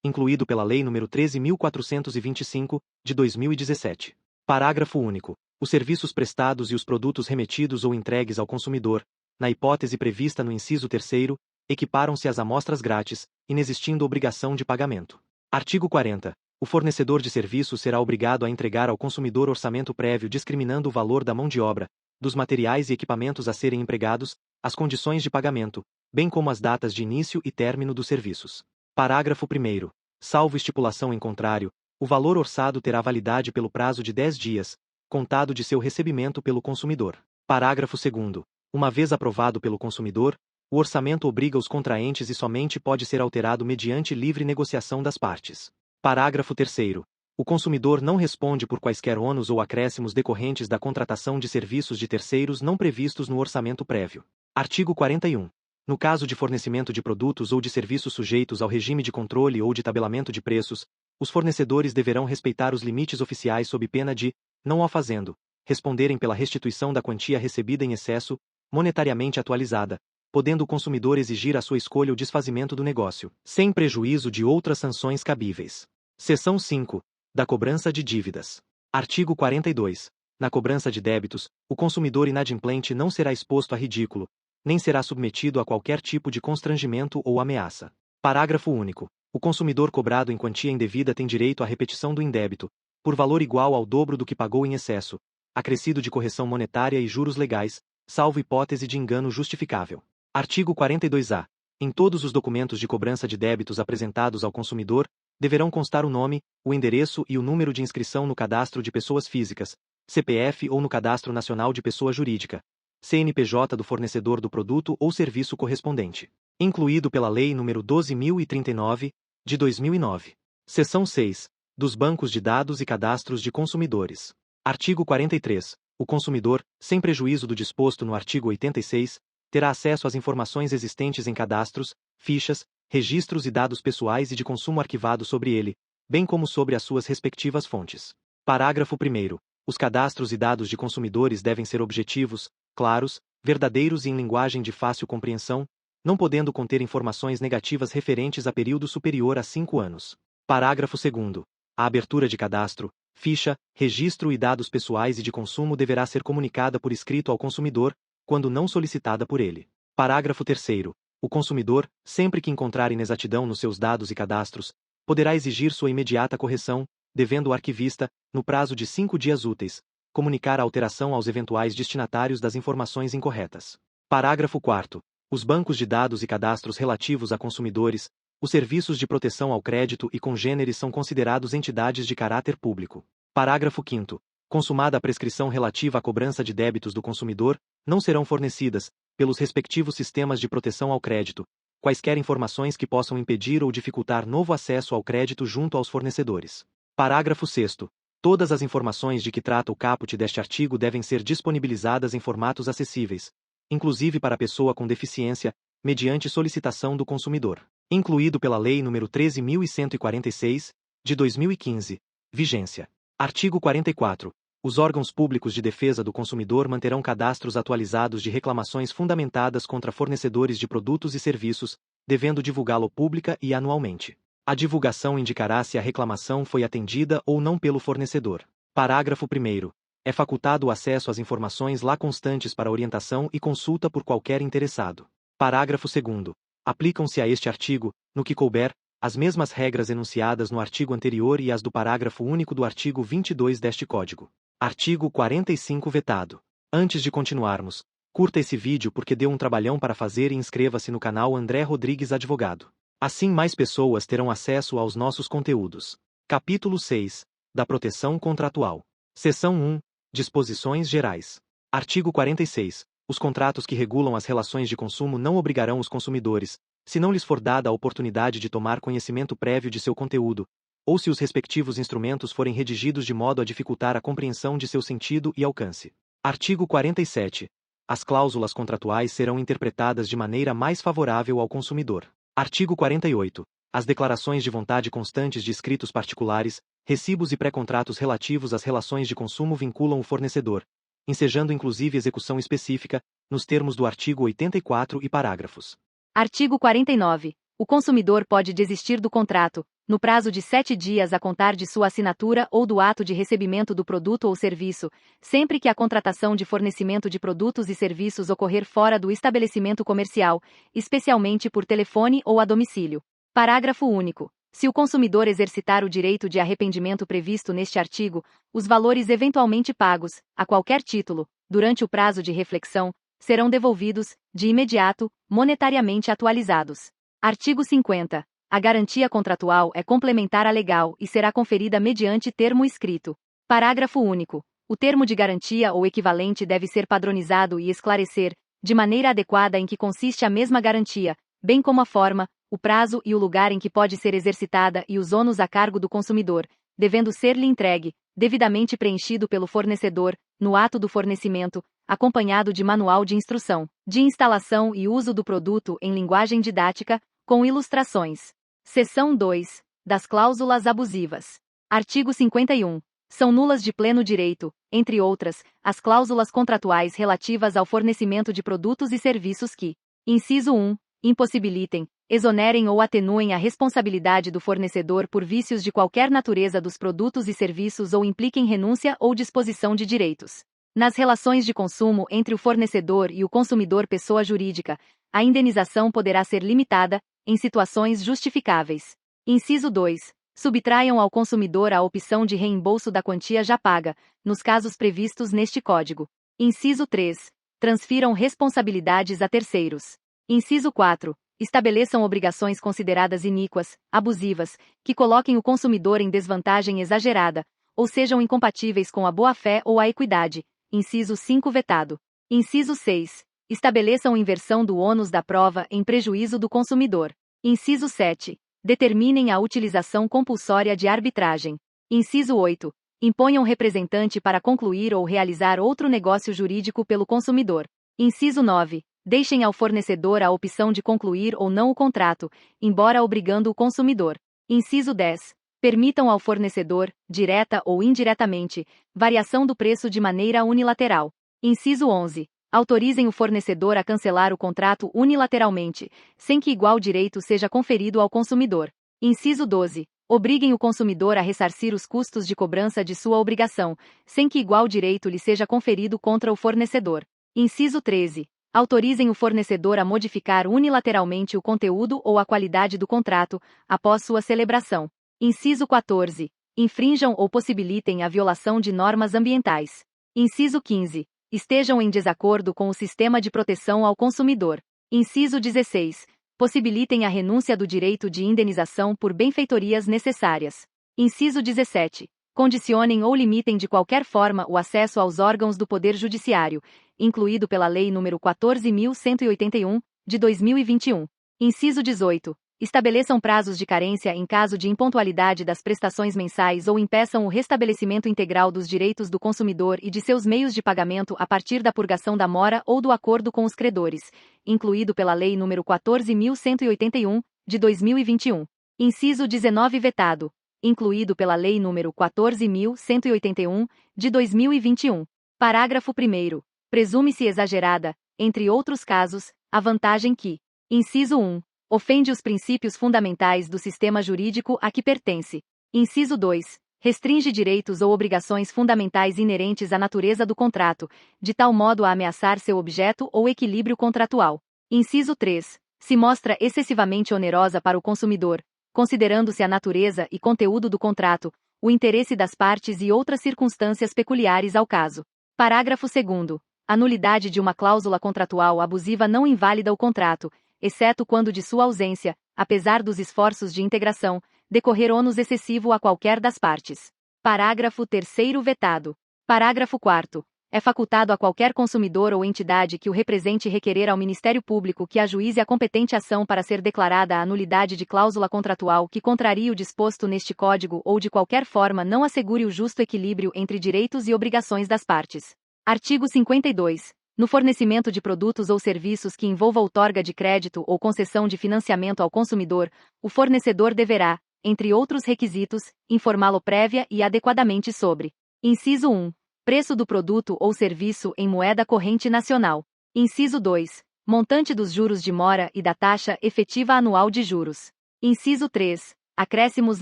incluído pela Lei nº 13.425, de 2017. Parágrafo único. Os serviços prestados e os produtos remetidos ou entregues ao consumidor, na hipótese prevista no inciso 3º, equiparam-se às amostras grátis, inexistindo obrigação de pagamento. Artigo 40. O fornecedor de serviços será obrigado a entregar ao consumidor orçamento prévio discriminando o valor da mão de obra, dos materiais e equipamentos a serem empregados, as condições de pagamento, bem como as datas de início e término dos serviços. Parágrafo 1º. Salvo estipulação em contrário, o valor orçado terá validade pelo prazo de 10 dias, contado de seu recebimento pelo consumidor. Parágrafo 2º. Uma vez aprovado pelo consumidor, o orçamento obriga os contraentes e somente pode ser alterado mediante livre negociação das partes. Parágrafo 3º. O consumidor não responde por quaisquer ônus ou acréscimos decorrentes da contratação de serviços de terceiros não previstos no orçamento prévio. Artigo 41. No caso de fornecimento de produtos ou de serviços sujeitos ao regime de controle ou de tabelamento de preços, os fornecedores deverão respeitar os limites oficiais sob pena de, não o fazendo, responderem pela restituição da quantia recebida em excesso, monetariamente atualizada, podendo o consumidor exigir à sua escolha o desfazimento do negócio, sem prejuízo de outras sanções cabíveis. Seção 5. Da cobrança de dívidas. Artigo 42. Na cobrança de débitos, o consumidor inadimplente não será exposto a ridículo, nem será submetido a qualquer tipo de constrangimento ou ameaça. Parágrafo único. O consumidor cobrado em quantia indevida tem direito à repetição do indébito, por valor igual ao dobro do que pagou em excesso, acrescido de correção monetária e juros legais, salvo hipótese de engano justificável. Artigo 42-A. Em todos os documentos de cobrança de débitos apresentados ao consumidor, deverão constar o nome, o endereço e o número de inscrição no Cadastro de Pessoas Físicas, CPF ou no Cadastro Nacional de Pessoa Jurídica, CNPJ do fornecedor do produto ou serviço correspondente, incluído pela Lei nº 12.039, de 2009. Seção 6. Dos bancos de dados e cadastros de consumidores. Artigo 43. O consumidor, sem prejuízo do disposto no artigo 86, terá acesso às informações existentes em cadastros, fichas, registros e dados pessoais e de consumo arquivados sobre ele, bem como sobre as suas respectivas fontes. Parágrafo 1º. Os cadastros e dados de consumidores devem ser objetivos, claros, verdadeiros e em linguagem de fácil compreensão, não podendo conter informações negativas referentes a período superior a 5 anos. Parágrafo 2º. A abertura de cadastro, ficha, registro e dados pessoais e de consumo deverá ser comunicada por escrito ao consumidor, quando não solicitada por ele. Parágrafo 3º. O consumidor, sempre que encontrar inexatidão nos seus dados e cadastros, poderá exigir sua imediata correção, devendo o arquivista, no prazo de 5 dias úteis, comunicar a alteração aos eventuais destinatários das informações incorretas. Parágrafo 4º. Os bancos de dados e cadastros relativos a consumidores, os serviços de proteção ao crédito e congêneres são considerados entidades de caráter público. Parágrafo 5º. Consumada a prescrição relativa à cobrança de débitos do consumidor, não serão fornecidas, pelos respectivos sistemas de proteção ao crédito, quaisquer informações que possam impedir ou dificultar novo acesso ao crédito junto aos fornecedores. Parágrafo 6º. Todas as informações de que trata o caput deste artigo devem ser disponibilizadas em formatos acessíveis, inclusive para pessoa com deficiência, mediante solicitação do consumidor. Incluído pela Lei nº 13.146, de 2015. Vigência. Artigo 44. Os órgãos públicos de defesa do consumidor manterão cadastros atualizados de reclamações fundamentadas contra fornecedores de produtos e serviços, devendo divulgá-lo pública e anualmente. A divulgação indicará se a reclamação foi atendida ou não pelo fornecedor. Parágrafo 1º. É facultado o acesso às informações lá constantes para orientação e consulta por qualquer interessado. Parágrafo 2º. Aplicam-se a este artigo, no que couber, as mesmas regras enunciadas no artigo anterior e as do parágrafo único do artigo 22 deste Código. Artigo 45 vetado. Antes de continuarmos, curta esse vídeo porque deu um trabalhão para fazer e inscreva-se no canal André Rodrigues Advogado. Assim mais pessoas terão acesso aos nossos conteúdos. Capítulo 6. Da proteção contratual. Seção 1. Disposições gerais. Artigo 46. Os contratos que regulam as relações de consumo não obrigarão os consumidores, se não lhes for dada a oportunidade de tomar conhecimento prévio de seu conteúdo, ou se os respectivos instrumentos forem redigidos de modo a dificultar a compreensão de seu sentido e alcance. Artigo 47. As cláusulas contratuais serão interpretadas de maneira mais favorável ao consumidor. Artigo 48. As declarações de vontade constantes de escritos particulares, recibos e pré-contratos relativos às relações de consumo vinculam o fornecedor, ensejando inclusive execução específica, nos termos do artigo 84 e parágrafos. Artigo 49. O consumidor pode desistir do contrato, no prazo de 7 dias a contar de sua assinatura ou do ato de recebimento do produto ou serviço, sempre que a contratação de fornecimento de produtos e serviços ocorrer fora do estabelecimento comercial, especialmente por telefone ou a domicílio. Parágrafo único. Se o consumidor exercitar o direito de arrependimento previsto neste artigo, os valores eventualmente pagos, a qualquer título, durante o prazo de reflexão, serão devolvidos, de imediato, monetariamente atualizados. Artigo 50. A garantia contratual é complementar à legal e será conferida mediante termo escrito. Parágrafo único. O termo de garantia ou equivalente deve ser padronizado e esclarecer, de maneira adequada em que consiste a mesma garantia, bem como a forma, o prazo e o lugar em que pode ser exercitada e os ônus a cargo do consumidor, devendo ser-lhe entregue, devidamente preenchido pelo fornecedor, no ato do fornecimento, acompanhado de manual de instrução, de instalação e uso do produto em linguagem didática, com ilustrações. Seção 2. Das cláusulas abusivas. Artigo 51. São nulas de pleno direito, entre outras, as cláusulas contratuais relativas ao fornecimento de produtos e serviços que, inciso 1, impossibilitem, exonerem ou atenuem a responsabilidade do fornecedor por vícios de qualquer natureza dos produtos e serviços ou impliquem renúncia ou disposição de direitos. Nas relações de consumo entre o fornecedor e o consumidor pessoa jurídica, a indenização poderá ser limitada, em situações justificáveis. Inciso 2. Subtraiam ao consumidor a opção de reembolso da quantia já paga, nos casos previstos neste Código. Inciso 3. Transfiram responsabilidades a terceiros. Inciso 4. Estabeleçam obrigações consideradas iníquas, abusivas, que coloquem o consumidor em desvantagem exagerada, ou sejam incompatíveis com a boa-fé ou a equidade. Inciso 5 vetado. Inciso 6. Estabeleçam inversão do ônus da prova em prejuízo do consumidor. Inciso 7. Determinem a utilização compulsória de arbitragem. Inciso 8. Imponham representante para concluir ou realizar outro negócio jurídico pelo consumidor. Inciso 9. Deixem ao fornecedor a opção de concluir ou não o contrato, embora obrigando o consumidor. Inciso 10. Permitam ao fornecedor, direta ou indiretamente, variação do preço de maneira unilateral. Inciso 11. Autorizem o fornecedor a cancelar o contrato unilateralmente, sem que igual direito seja conferido ao consumidor. Inciso 12. Obriguem o consumidor a ressarcir os custos de cobrança de sua obrigação, sem que igual direito lhe seja conferido contra o fornecedor. Inciso 13. Autorizem o fornecedor a modificar unilateralmente o conteúdo ou a qualidade do contrato, após sua celebração. Inciso 14. Infrinjam ou possibilitem a violação de normas ambientais. Inciso 15. Estejam em desacordo com o sistema de proteção ao consumidor. Inciso 16. Possibilitem a renúncia do direito de indenização por benfeitorias necessárias. Inciso 17. Condicionem ou limitem de qualquer forma o acesso aos órgãos do Poder Judiciário, incluído pela Lei nº 14.181, de 2021. Inciso 18. Estabeleçam prazos de carência em caso de impontualidade das prestações mensais ou impeçam o restabelecimento integral dos direitos do consumidor e de seus meios de pagamento a partir da purgação da mora ou do acordo com os credores, incluído pela Lei nº 14.181, de 2021. Inciso 19 vetado, incluído pela Lei nº 14.181, de 2021. Parágrafo 1º. Presume-se exagerada, entre outros casos, a vantagem que: inciso 1. Ofende os princípios fundamentais do sistema jurídico a que pertence. Inciso 2. Restringe direitos ou obrigações fundamentais inerentes à natureza do contrato, de tal modo a ameaçar seu objeto ou equilíbrio contratual. Inciso 3. Se mostra excessivamente onerosa para o consumidor, considerando-se a natureza e conteúdo do contrato, o interesse das partes e outras circunstâncias peculiares ao caso. Parágrafo 2º. A nulidade de uma cláusula contratual abusiva não invalida o contrato, exceto quando de sua ausência, apesar dos esforços de integração, decorrer ônus excessivo a qualquer das partes. Parágrafo 3º vetado. Parágrafo 4º. É facultado a qualquer consumidor ou entidade que o represente requerer ao Ministério Público que ajuize a competente ação para ser declarada a nulidade de cláusula contratual que contrarie o disposto neste Código ou de qualquer forma não assegure o justo equilíbrio entre direitos e obrigações das partes. Artigo 52. No fornecimento de produtos ou serviços que envolva outorga de crédito ou concessão de financiamento ao consumidor, o fornecedor deverá, entre outros requisitos, informá-lo prévia e adequadamente sobre: inciso 1. Preço do produto ou serviço em moeda corrente nacional. Inciso 2. Montante dos juros de mora e da taxa efetiva anual de juros. Inciso 3. Acréscimos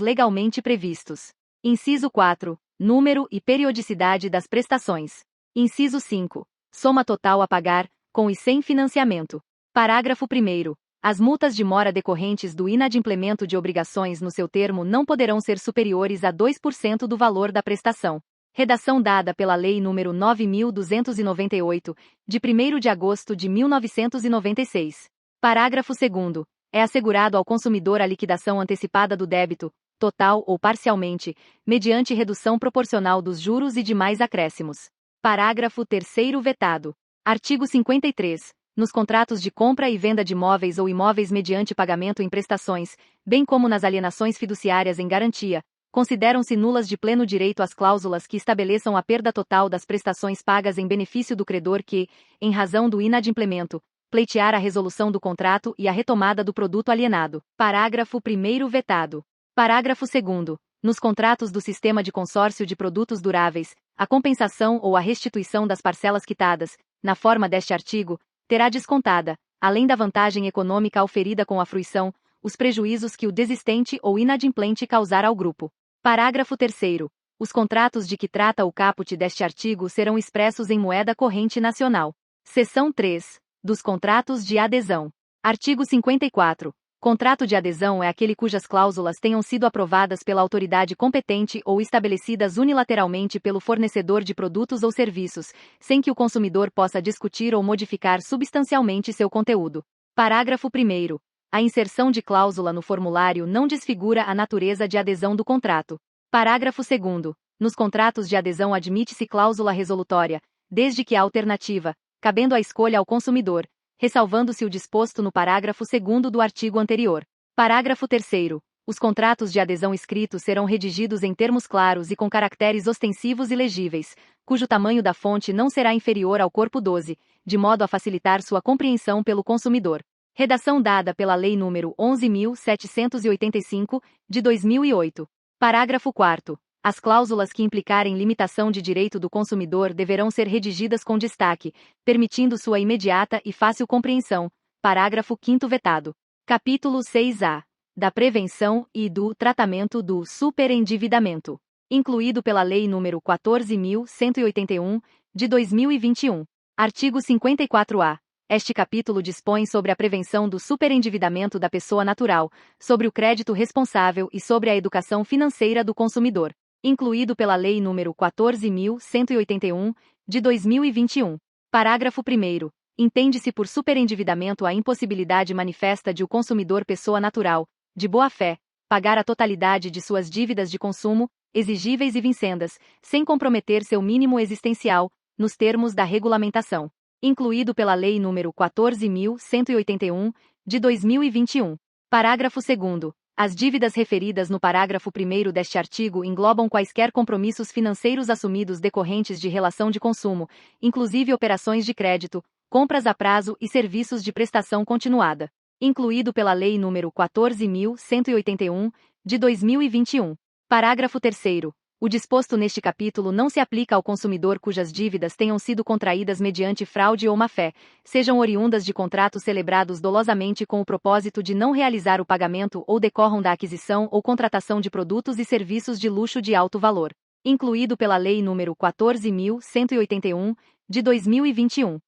legalmente previstos. Inciso 4. Número e periodicidade das prestações. Inciso 5. Soma total a pagar, com e sem financiamento. Parágrafo 1º. As multas de mora decorrentes do inadimplemento de obrigações no seu termo não poderão ser superiores a 2% do valor da prestação. Redação dada pela Lei nº 9.298, de 1º de agosto de 1996. Parágrafo 2º. É assegurado ao consumidor a liquidação antecipada do débito, total ou parcialmente, mediante redução proporcional dos juros e demais acréscimos. Parágrafo 3º vetado. Artigo 53. Nos contratos de compra e venda de móveis ou imóveis mediante pagamento em prestações, bem como nas alienações fiduciárias em garantia, consideram-se nulas de pleno direito as cláusulas que estabeleçam a perda total das prestações pagas em benefício do credor que, em razão do inadimplemento, pleitear a resolução do contrato e a retomada do produto alienado. Parágrafo 1º vetado. Parágrafo 2º. Nos contratos do Sistema de Consórcio de Produtos Duráveis, a compensação ou a restituição das parcelas quitadas, na forma deste artigo, terá descontada, além da vantagem econômica auferida com a fruição, os prejuízos que o desistente ou inadimplente causar ao grupo. Parágrafo 3º. Os contratos de que trata o caput deste artigo serão expressos em moeda corrente nacional. Seção 3. Dos contratos de adesão. Artigo 54. Contrato de adesão é aquele cujas cláusulas tenham sido aprovadas pela autoridade competente ou estabelecidas unilateralmente pelo fornecedor de produtos ou serviços, sem que o consumidor possa discutir ou modificar substancialmente seu conteúdo. Parágrafo 1º. A inserção de cláusula no formulário não desfigura a natureza de adesão do contrato. Parágrafo 2º. Nos contratos de adesão admite-se cláusula resolutória, desde que a alternativa, cabendo a escolha ao consumidor, ressalvando-se o disposto no parágrafo 2º do artigo anterior. Parágrafo 3º. Os contratos de adesão escritos serão redigidos em termos claros e com caracteres ostensivos e legíveis, cujo tamanho da fonte não será inferior ao corpo 12, de modo a facilitar sua compreensão pelo consumidor. Redação dada pela Lei nº 11.785, de 2008. Parágrafo 4º. As cláusulas que implicarem limitação de direito do consumidor deverão ser redigidas com destaque, permitindo sua imediata e fácil compreensão. Parágrafo 5º vetado. Capítulo 6A. Da prevenção e do tratamento do superendividamento. Incluído pela Lei nº 14.181, de 2021. Artigo 54-A. Este capítulo dispõe sobre a prevenção do superendividamento da pessoa natural, sobre o crédito responsável e sobre a educação financeira do consumidor, incluído pela Lei nº 14.181, de 2021. Parágrafo 1º. Entende-se por superendividamento a impossibilidade manifesta de o consumidor pessoa natural, de boa-fé, pagar a totalidade de suas dívidas de consumo, exigíveis e vincendas, sem comprometer seu mínimo existencial, nos termos da regulamentação, incluído pela Lei nº 14.181, de 2021. Parágrafo 2º. As dívidas referidas no parágrafo 1º deste artigo englobam quaisquer compromissos financeiros assumidos decorrentes de relação de consumo, inclusive operações de crédito, compras a prazo e serviços de prestação continuada, incluído pela Lei nº 14.181, de 2021. Parágrafo 3º. O disposto neste capítulo não se aplica ao consumidor cujas dívidas tenham sido contraídas mediante fraude ou má-fé, sejam oriundas de contratos celebrados dolosamente com o propósito de não realizar o pagamento ou decorram da aquisição ou contratação de produtos e serviços de luxo de alto valor, incluído pela Lei nº 14.181, de 2021.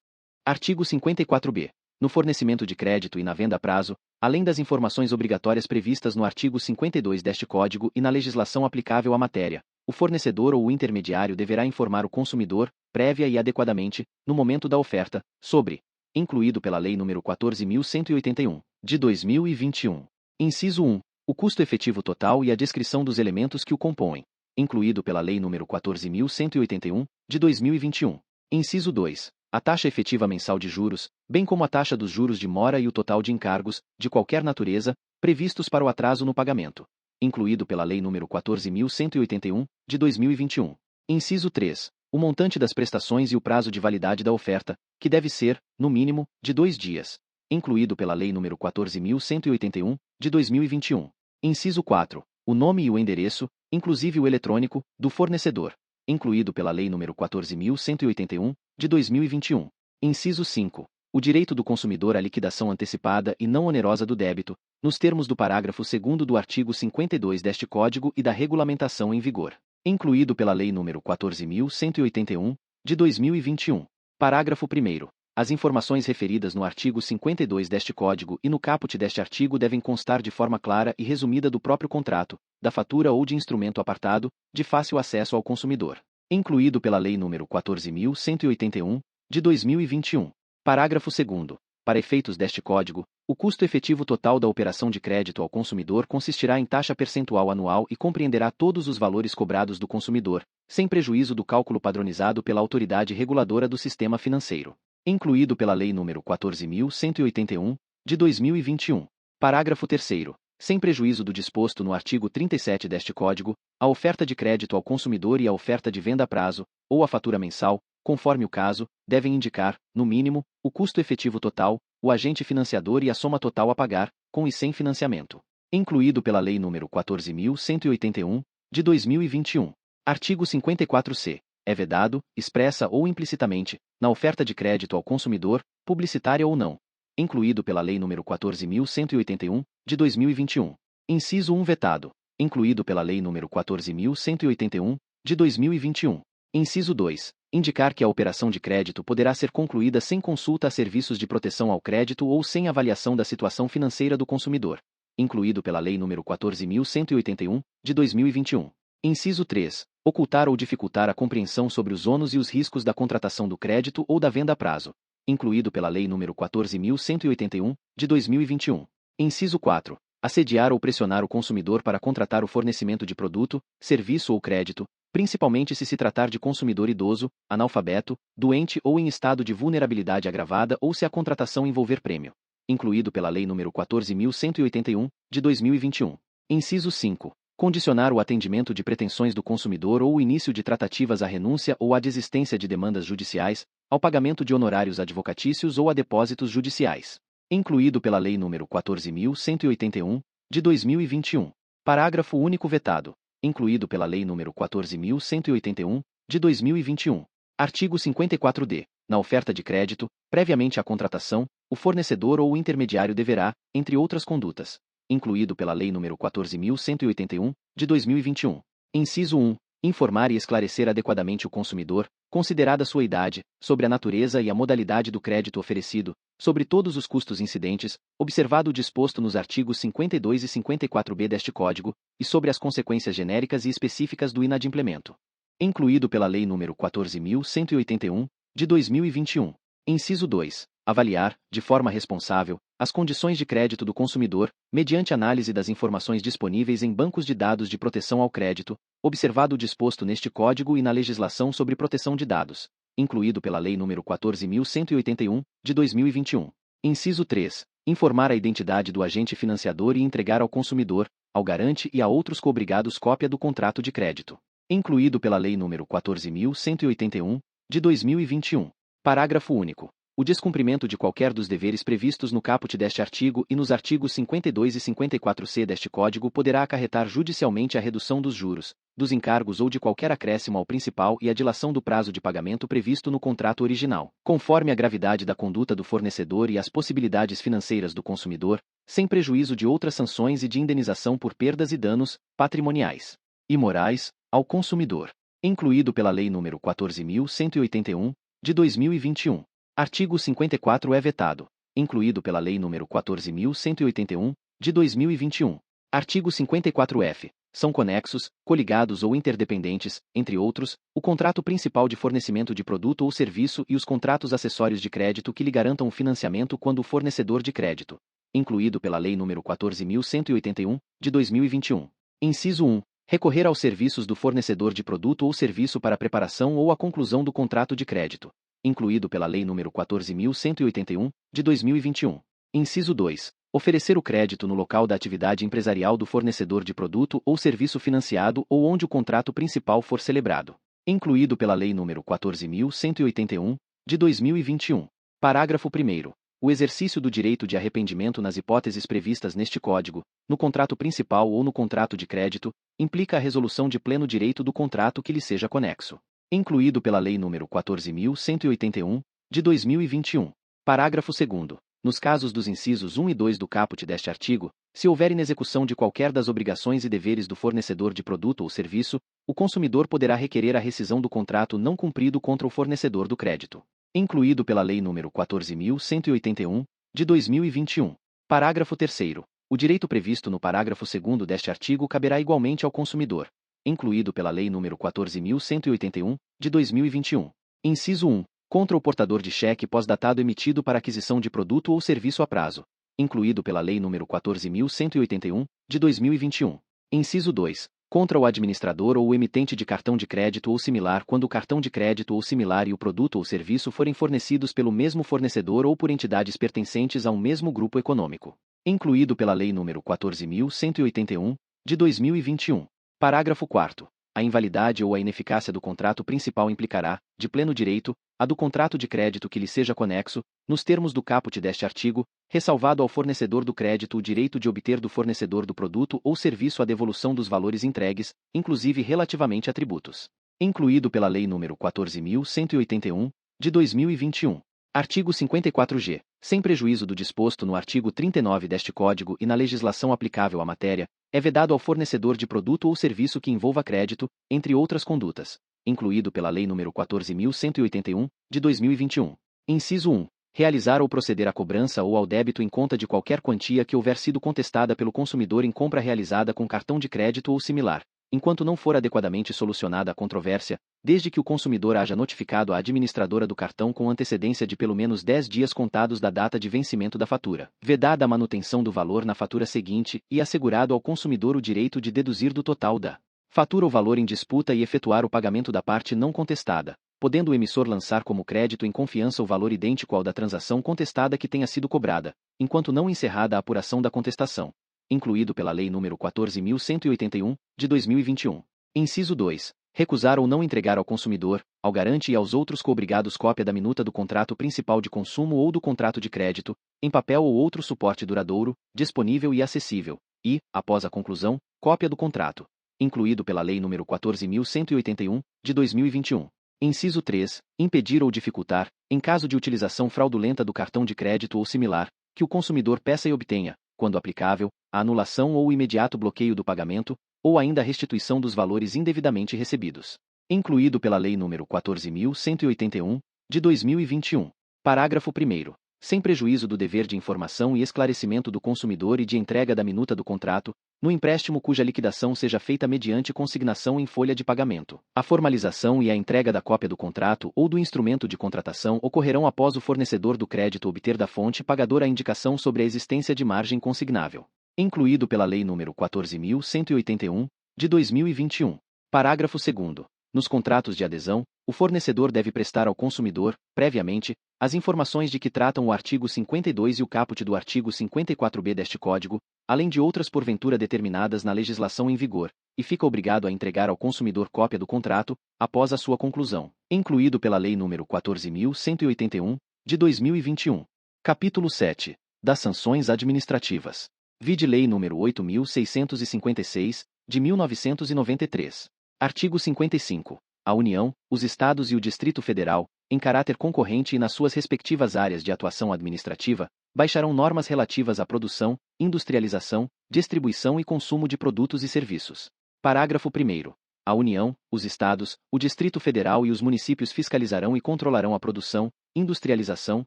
Artigo 54-B. No fornecimento de crédito e na venda a prazo, além das informações obrigatórias previstas no artigo 52 deste Código e na legislação aplicável à matéria, o fornecedor ou o intermediário deverá informar o consumidor, prévia e adequadamente, no momento da oferta, sobre, incluído pela Lei nº 14.181, de 2021. Inciso 1. O custo efetivo total e a descrição dos elementos que o compõem, incluído pela Lei nº 14.181, de 2021. Inciso 2. A taxa efetiva mensal de juros, bem como a taxa dos juros de mora e o total de encargos, de qualquer natureza, previstos para o atraso no pagamento, incluído pela Lei nº 14.181, de 2021. Inciso 3. O montante das prestações e o prazo de validade da oferta, que deve ser, no mínimo, de 2 dias, incluído pela Lei nº 14.181, de 2021. Inciso 4. O nome e o endereço, inclusive o eletrônico, do fornecedor, incluído pela Lei nº 14.181, de 2021. Inciso 5. O direito do consumidor à liquidação antecipada e não onerosa do débito, nos termos do parágrafo 2º do artigo 52 deste Código e da regulamentação em vigor, incluído pela Lei nº 14.181, de 2021. Parágrafo 1º. As informações referidas no artigo 52 deste Código e no caput deste artigo devem constar de forma clara e resumida do próprio contrato, da fatura ou de instrumento apartado, de fácil acesso ao consumidor, incluído pela Lei nº 14.181, de 2021. Parágrafo 2º. Para efeitos deste Código, o custo efetivo total da operação de crédito ao consumidor consistirá em taxa percentual anual e compreenderá todos os valores cobrados do consumidor, sem prejuízo do cálculo padronizado pela autoridade reguladora do sistema financeiro, incluído pela Lei nº 14.181, de 2021. Parágrafo 3º. Sem prejuízo do disposto no artigo 37 deste Código, a oferta de crédito ao consumidor e a oferta de venda a prazo, ou a fatura mensal, conforme o caso, devem indicar, no mínimo, o custo efetivo total, o agente financiador e a soma total a pagar, com e sem financiamento, incluído pela Lei nº 14.181, de 2021. Artigo 54-C. É vedado, expressa ou implicitamente, na oferta de crédito ao consumidor, publicitária ou não, incluído pela Lei nº 14.181, de 2021. Inciso 1 vetado, incluído pela Lei nº 14.181, de 2021. Inciso 2. Indicar que a operação de crédito poderá ser concluída sem consulta a serviços de proteção ao crédito ou sem avaliação da situação financeira do consumidor, incluído pela Lei nº 14.181, de 2021. Inciso 3. Ocultar ou dificultar a compreensão sobre os ônus e os riscos da contratação do crédito ou da venda a prazo, incluído pela Lei nº 14.181, de 2021. Inciso 4. Assediar ou pressionar o consumidor para contratar o fornecimento de produto, serviço ou crédito, principalmente se tratar de consumidor idoso, analfabeto, doente ou em estado de vulnerabilidade agravada ou se a contratação envolver prêmio, incluído pela Lei nº 14.181, de 2021. Inciso 5. Condicionar o atendimento de pretensões do consumidor ou o início de tratativas à renúncia ou à desistência de demandas judiciais, ao pagamento de honorários advocatícios ou a depósitos judiciais, incluído pela Lei nº 14.181, de 2021. Parágrafo único vetado, incluído pela Lei nº 14.181, de 2021. Artigo 54-D. Na oferta de crédito, previamente à contratação, o fornecedor ou o intermediário deverá, entre outras condutas, incluído pela Lei nº 14.181, de 2021. Inciso 1. Informar e esclarecer adequadamente o consumidor, considerada sua idade, sobre a natureza e a modalidade do crédito oferecido, sobre todos os custos incidentes, observado o disposto nos artigos 52 e 54b deste Código, e sobre as consequências genéricas e específicas do inadimplemento. Incluído pela Lei nº 14.181, de 2021. Inciso 2. Avaliar, de forma responsável, as condições de crédito do consumidor, mediante análise das informações disponíveis em bancos de dados de proteção ao crédito, observado o disposto neste Código e na legislação sobre proteção de dados, incluído pela Lei nº 14.181, de 2021. Inciso 3. Informar a identidade do agente financiador e entregar ao consumidor, ao garante e a outros coobrigados cópia do contrato de crédito, incluído pela Lei nº 14.181, de 2021. Parágrafo único. O descumprimento de qualquer dos deveres previstos no caput deste artigo e nos artigos 52 e 54c deste Código poderá acarretar judicialmente a redução dos juros, dos encargos ou de qualquer acréscimo ao principal e a dilação do prazo de pagamento previsto no contrato original, conforme a gravidade da conduta do fornecedor e as possibilidades financeiras do consumidor, sem prejuízo de outras sanções e de indenização por perdas e danos, patrimoniais e morais, ao consumidor, incluído pela Lei nº 14.181, de 2021. Artigo 54 é vetado, incluído pela Lei nº 14.181, de 2021. Artigo 54-F. São conexos, coligados ou interdependentes, entre outros, o contrato principal de fornecimento de produto ou serviço e os contratos acessórios de crédito que lhe garantam o financiamento quando o fornecedor de crédito, incluído pela Lei nº 14.181, de 2021. Inciso 1. Recorrer aos serviços do fornecedor de produto ou serviço para a preparação ou a conclusão do contrato de crédito, incluído pela Lei nº 14.181, de 2021. Inciso 2. Oferecer o crédito no local da atividade empresarial do fornecedor de produto ou serviço financiado ou onde o contrato principal for celebrado, incluído pela Lei nº 14.181, de 2021. Parágrafo 1º. O exercício do direito de arrependimento nas hipóteses previstas neste Código, no contrato principal ou no contrato de crédito, implica a resolução de pleno direito do contrato que lhe seja conexo, incluído pela Lei nº 14.181, de 2021. Parágrafo 2º. Nos casos dos incisos 1 e 2 do caput deste artigo, se houver inexecução de qualquer das obrigações e deveres do fornecedor de produto ou serviço, o consumidor poderá requerer a rescisão do contrato não cumprido contra o fornecedor do crédito, incluído pela Lei nº 14.181, de 2021. Parágrafo 3º. O direito previsto no parágrafo 2º deste artigo caberá igualmente ao consumidor, incluído pela Lei nº 14.181, de 2021. Inciso 1. Contra o portador de cheque pós-datado emitido para aquisição de produto ou serviço a prazo, incluído pela Lei nº 14.181, de 2021. Inciso 2. Contra o administrador ou o emitente de cartão de crédito ou similar quando o cartão de crédito ou similar e o produto ou serviço forem fornecidos pelo mesmo fornecedor ou por entidades pertencentes a um mesmo grupo econômico, incluído pela Lei nº 14.181, de 2021. Parágrafo 4º. A invalidade ou a ineficácia do contrato principal implicará, de pleno direito, a do contrato de crédito que lhe seja conexo, nos termos do caput deste artigo, ressalvado ao fornecedor do crédito o direito de obter do fornecedor do produto ou serviço a devolução dos valores entregues, inclusive relativamente a tributos, incluído pela Lei nº 14.181, de 2021. Artigo 54-G. Sem prejuízo do disposto no artigo 39 deste Código e na legislação aplicável à matéria, é vedado ao fornecedor de produto ou serviço que envolva crédito, entre outras condutas, incluído pela Lei nº 14.181, de 2021. Inciso 1. Realizar ou proceder à cobrança ou ao débito em conta de qualquer quantia que houver sido contestada pelo consumidor em compra realizada com cartão de crédito ou similar, enquanto não for adequadamente solucionada a controvérsia, desde que o consumidor haja notificado a administradora do cartão com antecedência de pelo menos 10 dias contados da data de vencimento da fatura, vedada a manutenção do valor na fatura seguinte e assegurado ao consumidor o direito de deduzir do total da fatura o valor em disputa e efetuar o pagamento da parte não contestada, podendo o emissor lançar como crédito em confiança o valor idêntico ao da transação contestada que tenha sido cobrada, enquanto não encerrada a apuração da contestação, incluído pela Lei nº 14.181, de 2021. Inciso 2. Recusar ou não entregar ao consumidor, ao garante e aos outros coobrigados cópia da minuta do contrato principal de consumo ou do contrato de crédito, em papel ou outro suporte duradouro, disponível e acessível, e, após a conclusão, cópia do contrato, incluído pela Lei nº 14.181, de 2021. Inciso 3. Impedir ou dificultar, em caso de utilização fraudulenta do cartão de crédito ou similar, que o consumidor peça e obtenha, quando aplicável, a anulação ou o imediato bloqueio do pagamento, ou ainda a restituição dos valores indevidamente recebidos. Incluído pela Lei nº 14.181, de 2021. Parágrafo 1º. Sem prejuízo do dever de informação e esclarecimento do consumidor e de entrega da minuta do contrato, no empréstimo cuja liquidação seja feita mediante consignação em folha de pagamento, a formalização e a entrega da cópia do contrato ou do instrumento de contratação ocorrerão após o fornecedor do crédito obter da fonte pagadora a indicação sobre a existência de margem consignável. Incluído pela Lei nº 14.181, de 2021. Parágrafo 2º. Nos contratos de adesão, o fornecedor deve prestar ao consumidor, previamente, as informações de que tratam o artigo 52 e o caput do artigo 54b deste Código, além de outras porventura determinadas na legislação em vigor, e fica obrigado a entregar ao consumidor cópia do contrato, após a sua conclusão, incluído pela Lei nº 14.181, de 2021. Capítulo 7. Das sanções administrativas. Vide Lei nº 8.656, de 1993. Artigo 55. A União, os Estados e o Distrito Federal, em caráter concorrente e nas suas respectivas áreas de atuação administrativa, baixarão normas relativas à produção, industrialização, distribuição e consumo de produtos e serviços. Parágrafo 1º. A União, os Estados, o Distrito Federal e os municípios fiscalizarão e controlarão a produção, industrialização,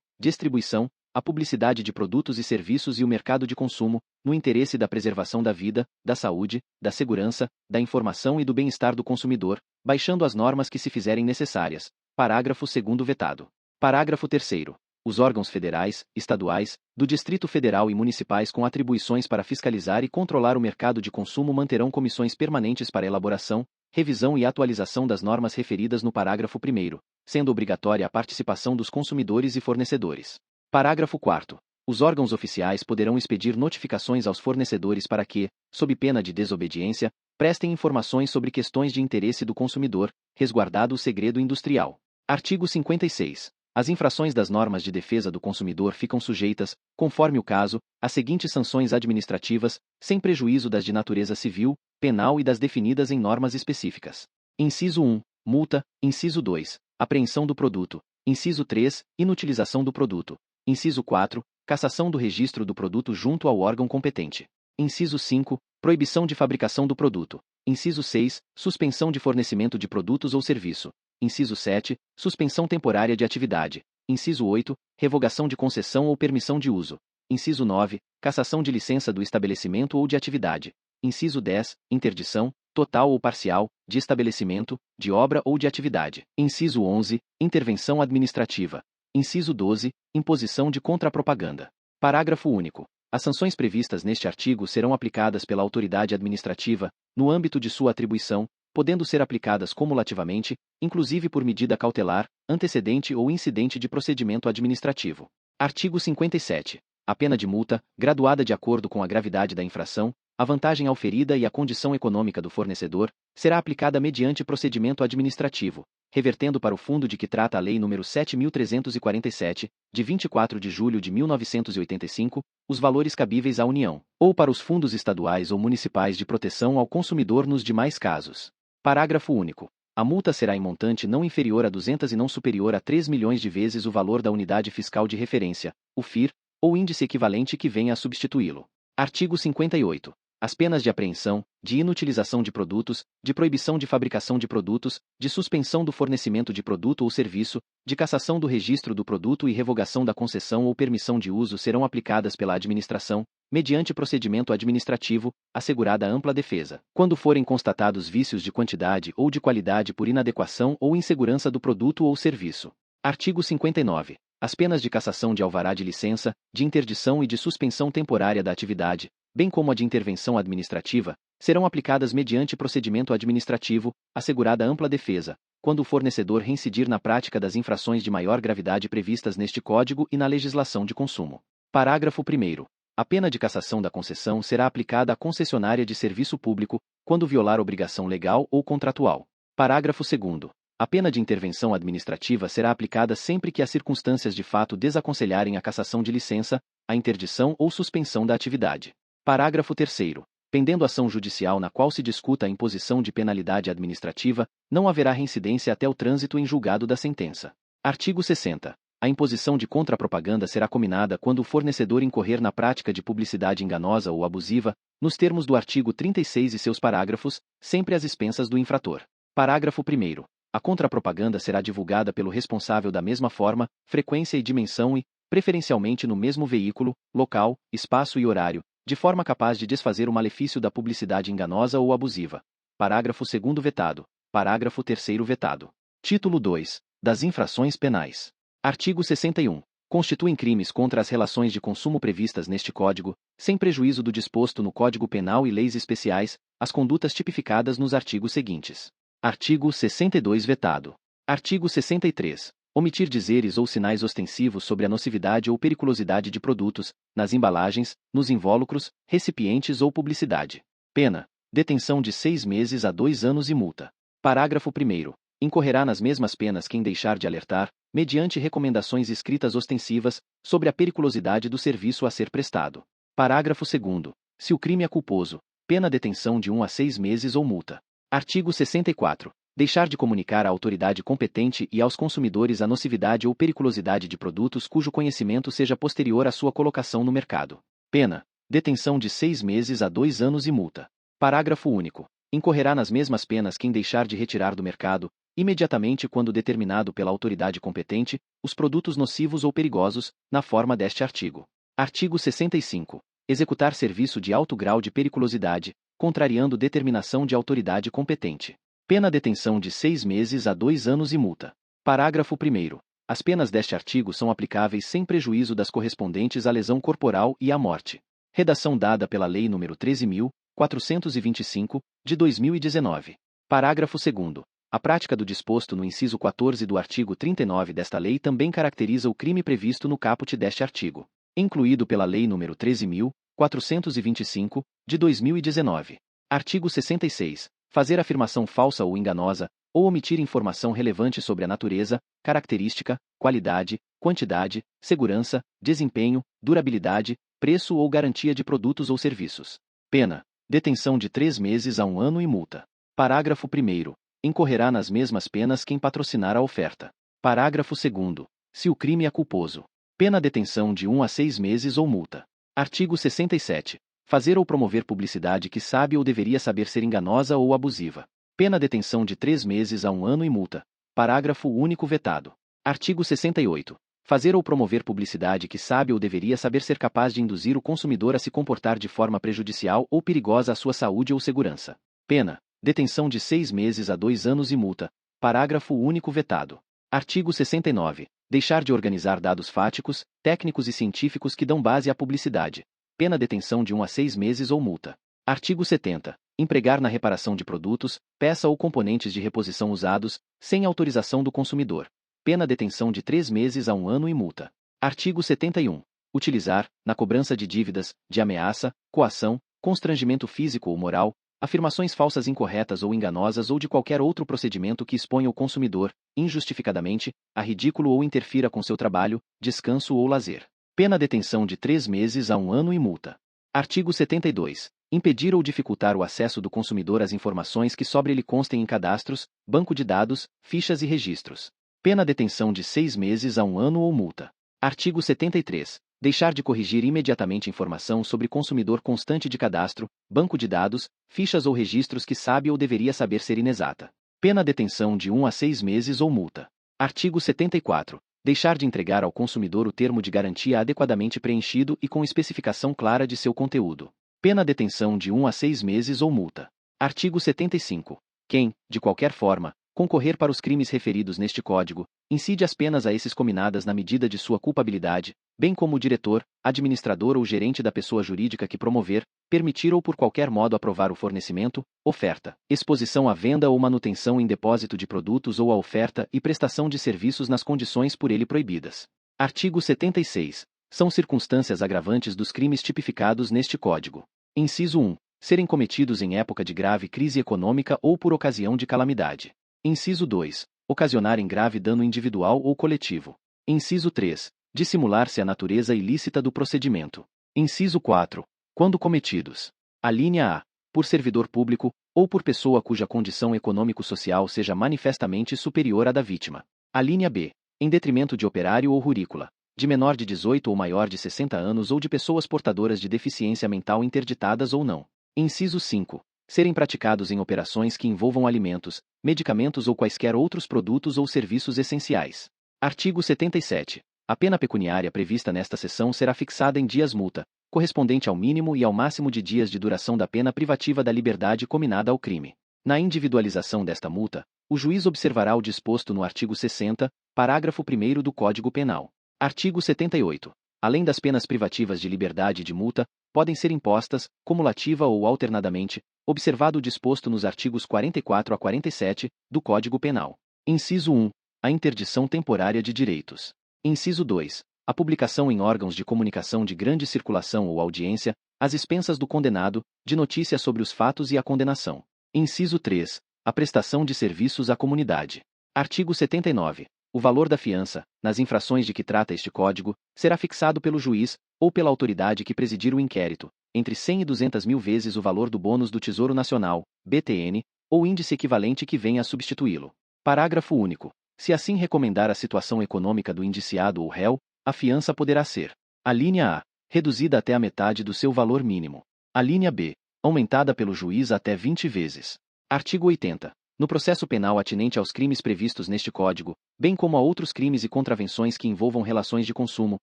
distribuição, a publicidade de produtos e serviços e o mercado de consumo, no interesse da preservação da vida, da saúde, da segurança, da informação e do bem-estar do consumidor, baixando as normas que se fizerem necessárias. Parágrafo 2º vetado. Parágrafo 3º. Os órgãos federais, estaduais, do Distrito Federal e municipais com atribuições para fiscalizar e controlar o mercado de consumo manterão comissões permanentes para elaboração, revisão e atualização das normas referidas no parágrafo 1º, sendo obrigatória a participação dos consumidores e fornecedores. Parágrafo 4º. Os órgãos oficiais poderão expedir notificações aos fornecedores para que, sob pena de desobediência, prestem informações sobre questões de interesse do consumidor, resguardado o segredo industrial. Artigo 56. As infrações das normas de defesa do consumidor ficam sujeitas, conforme o caso, às seguintes sanções administrativas, sem prejuízo das de natureza civil, penal e das definidas em normas específicas. Inciso 1. Multa. Inciso 2. Apreensão do produto. Inciso 3. Inutilização do produto. Inciso 4. Cassação do registro do produto junto ao órgão competente. Inciso 5. Proibição de fabricação do produto. Inciso 6. Suspensão de fornecimento de produtos ou serviço. Inciso 7. Suspensão temporária de atividade. Inciso 8. Revogação de concessão ou permissão de uso. Inciso 9. Cassação de licença do estabelecimento ou de atividade. Inciso 10. Interdição, total ou parcial, de estabelecimento, de obra ou de atividade. Inciso 11. Intervenção administrativa. Inciso 12. Imposição de contrapropaganda. Parágrafo único. As sanções previstas neste artigo serão aplicadas pela autoridade administrativa, no âmbito de sua atribuição, podendo ser aplicadas cumulativamente, inclusive por medida cautelar, antecedente ou incidente de procedimento administrativo. Artigo 57. A pena de multa, graduada de acordo com a gravidade da infração, a vantagem auferida e a condição econômica do fornecedor, será aplicada mediante procedimento administrativo, revertendo para o fundo de que trata a Lei nº 7.347, de 24 de julho de 1985, os valores cabíveis à União, ou para os fundos estaduais ou municipais de proteção ao consumidor nos demais casos. Parágrafo único. A multa será em montante não inferior a 200 e não superior a 3 milhões de vezes o valor da unidade fiscal de referência, o FIR, ou índice equivalente que venha a substituí-lo. Artigo 58. As penas de apreensão, de inutilização de produtos, de proibição de fabricação de produtos, de suspensão do fornecimento de produto ou serviço, de cassação do registro do produto e revogação da concessão ou permissão de uso serão aplicadas pela administração, mediante procedimento administrativo, assegurada ampla defesa, quando forem constatados vícios de quantidade ou de qualidade por inadequação ou insegurança do produto ou serviço. Artigo 59. As penas de cassação de alvará de licença, de interdição e de suspensão temporária da atividade, bem como a de intervenção administrativa, serão aplicadas mediante procedimento administrativo, assegurada ampla defesa, quando o fornecedor reincidir na prática das infrações de maior gravidade previstas neste Código e na legislação de consumo. Parágrafo 1º. A pena de cassação da concessão será aplicada à concessionária de serviço público, quando violar obrigação legal ou contratual. Parágrafo 2º. A pena de intervenção administrativa será aplicada sempre que as circunstâncias de fato desaconselharem a cassação de licença, a interdição ou suspensão da atividade. Parágrafo 3º. Pendendo ação judicial na qual se discuta a imposição de penalidade administrativa, não haverá reincidência até o trânsito em julgado da sentença. Artigo 60. A imposição de contrapropaganda será cominada quando o fornecedor incorrer na prática de publicidade enganosa ou abusiva, nos termos do artigo 36 e seus parágrafos, sempre às expensas do infrator. Parágrafo 1º. A contrapropaganda será divulgada pelo responsável da mesma forma, frequência e dimensão e, preferencialmente no mesmo veículo, local, espaço e horário, de forma capaz de desfazer o malefício da publicidade enganosa ou abusiva. Parágrafo 2º vetado. Parágrafo 3º vetado. Título 2. Das infrações penais. Artigo 61. Constituem crimes contra as relações de consumo previstas neste Código, sem prejuízo do disposto no Código Penal e leis especiais, as condutas tipificadas nos artigos seguintes. Artigo 62 vetado. Artigo 63. Omitir dizeres ou sinais ostensivos sobre a nocividade ou periculosidade de produtos, nas embalagens, nos invólucros, recipientes ou publicidade. Pena: detenção de 6 meses a 2 anos e multa. Parágrafo 1º. Incorrerá nas mesmas penas quem deixar de alertar, mediante recomendações escritas ostensivas, sobre a periculosidade do serviço a ser prestado. Parágrafo 2º. Se o crime é culposo, pena detenção de 1 a 6 meses ou multa. Artigo 64. Deixar de comunicar à autoridade competente e aos consumidores a nocividade ou periculosidade de produtos cujo conhecimento seja posterior à sua colocação no mercado. Pena: detenção de 6 meses a 2 anos e multa. Parágrafo único. Incorrerá nas mesmas penas quem deixar de retirar do mercado, imediatamente quando determinado pela autoridade competente, os produtos nocivos ou perigosos, na forma deste artigo. Artigo 65. Executar serviço de alto grau de periculosidade, contrariando determinação de autoridade competente. Pena detenção de 6 meses a 2 anos e multa. Parágrafo 1º. As penas deste artigo são aplicáveis sem prejuízo das correspondentes à lesão corporal e à morte. Redação dada pela Lei nº 13.425, de 2019. Parágrafo 2º. A prática do disposto no inciso 14 do artigo 39 desta lei também caracteriza o crime previsto no caput deste artigo, incluído pela Lei nº 13.425, de 2019. Artigo 66. Fazer afirmação falsa ou enganosa, ou omitir informação relevante sobre a natureza, característica, qualidade, quantidade, segurança, desempenho, durabilidade, preço ou garantia de produtos ou serviços. Pena: detenção de 3 meses a 1 ano e multa. Parágrafo 1º. Incorrerá nas mesmas penas quem patrocinar a oferta. Parágrafo 2º. Se o crime é culposo, pena detenção de 1 a 6 meses ou multa. Artigo 67. Fazer ou promover publicidade que sabe ou deveria saber ser enganosa ou abusiva. Pena detenção de 3 meses a 1 ano e multa. Parágrafo único vetado. Artigo 68. Fazer ou promover publicidade que sabe ou deveria saber ser capaz de induzir o consumidor a se comportar de forma prejudicial ou perigosa à sua saúde ou segurança. Pena: detenção de 6 meses a 2 anos e multa. Parágrafo único vetado. Artigo 69. Deixar de organizar dados fáticos, técnicos e científicos que dão base à publicidade. Pena detenção de 1 a 6 meses ou multa. Artigo 70. Empregar na reparação de produtos, peça ou componentes de reposição usados, sem autorização do consumidor. Pena detenção de 3 meses a 1 ano e multa. Artigo 71. Utilizar, na cobrança de dívidas, de ameaça, coação, constrangimento físico ou moral, afirmações falsas incorretas ou enganosas ou de qualquer outro procedimento que exponha o consumidor, injustificadamente, a ridículo ou interfira com seu trabalho, descanso ou lazer. Pena detenção de 3 meses a 1 ano e multa. Artigo 72. Impedir ou dificultar o acesso do consumidor às informações que sobre ele constem em cadastros, banco de dados, fichas e registros. Pena detenção de 6 meses a 1 ano ou multa. Artigo 73. Deixar de corrigir imediatamente informação sobre consumidor constante de cadastro, banco de dados, fichas ou registros que sabe ou deveria saber ser inexata. Pena detenção de 1 a 6 meses ou multa. Artigo 74. Deixar de entregar ao consumidor o termo de garantia adequadamente preenchido e com especificação clara de seu conteúdo. Pena detenção de 1 a 6 meses ou multa. Artigo 75. Quem, de qualquer forma, concorrer para os crimes referidos neste Código, incide as penas a esses cominadas na medida de sua culpabilidade, bem como o diretor, administrador ou gerente da pessoa jurídica que promover, permitir ou por qualquer modo aprovar o fornecimento, oferta, exposição à venda ou manutenção em depósito de produtos ou a oferta e prestação de serviços nas condições por ele proibidas. Artigo 76. São circunstâncias agravantes dos crimes tipificados neste Código. Inciso 1. Serem cometidos em época de grave crise econômica ou por ocasião de calamidade. Inciso 2. Ocasionarem grave dano individual ou coletivo. Inciso 3. Dissimular-se a natureza ilícita do procedimento. Inciso 4. Quando cometidos. Alínea A. Por servidor público, ou por pessoa cuja condição econômico-social seja manifestamente superior à da vítima. Alínea B. em detrimento de operário ou rurícola, de menor de 18 ou maior de 60 anos ou de pessoas portadoras de deficiência mental interditadas ou não. Inciso 5. Serem praticados em operações que envolvam alimentos, medicamentos ou quaisquer outros produtos ou serviços essenciais. Artigo 77. A pena pecuniária prevista nesta seção será fixada em dias multa, correspondente ao mínimo e ao máximo de dias de duração da pena privativa da liberdade cominada ao crime. Na individualização desta multa, o juiz observará o disposto no artigo 60, parágrafo 1º do Código Penal. Artigo 78. Além das penas privativas de liberdade e de multa, podem ser impostas, cumulativa ou alternadamente, observado o disposto nos artigos 44 a 47 do Código Penal. Inciso 1. A interdição temporária de direitos. Inciso 2. A publicação em órgãos de comunicação de grande circulação ou audiência, às expensas do condenado, de notícia sobre os fatos e a condenação. Inciso 3. A prestação de serviços à comunidade. Artigo 79. O valor da fiança, nas infrações de que trata este Código, será fixado pelo juiz, ou pela autoridade que presidir o inquérito, entre 100 e 200 mil vezes o valor do bônus do Tesouro Nacional, BTN, ou índice equivalente que venha a substituí-lo. Parágrafo único. Se assim recomendar a situação econômica do indiciado ou réu, a fiança poderá ser: a linha A, reduzida até a metade do seu valor mínimo. A linha B, aumentada pelo juiz até 20 vezes. Artigo 80. No processo penal atinente aos crimes previstos neste Código, bem como a outros crimes e contravenções que envolvam relações de consumo,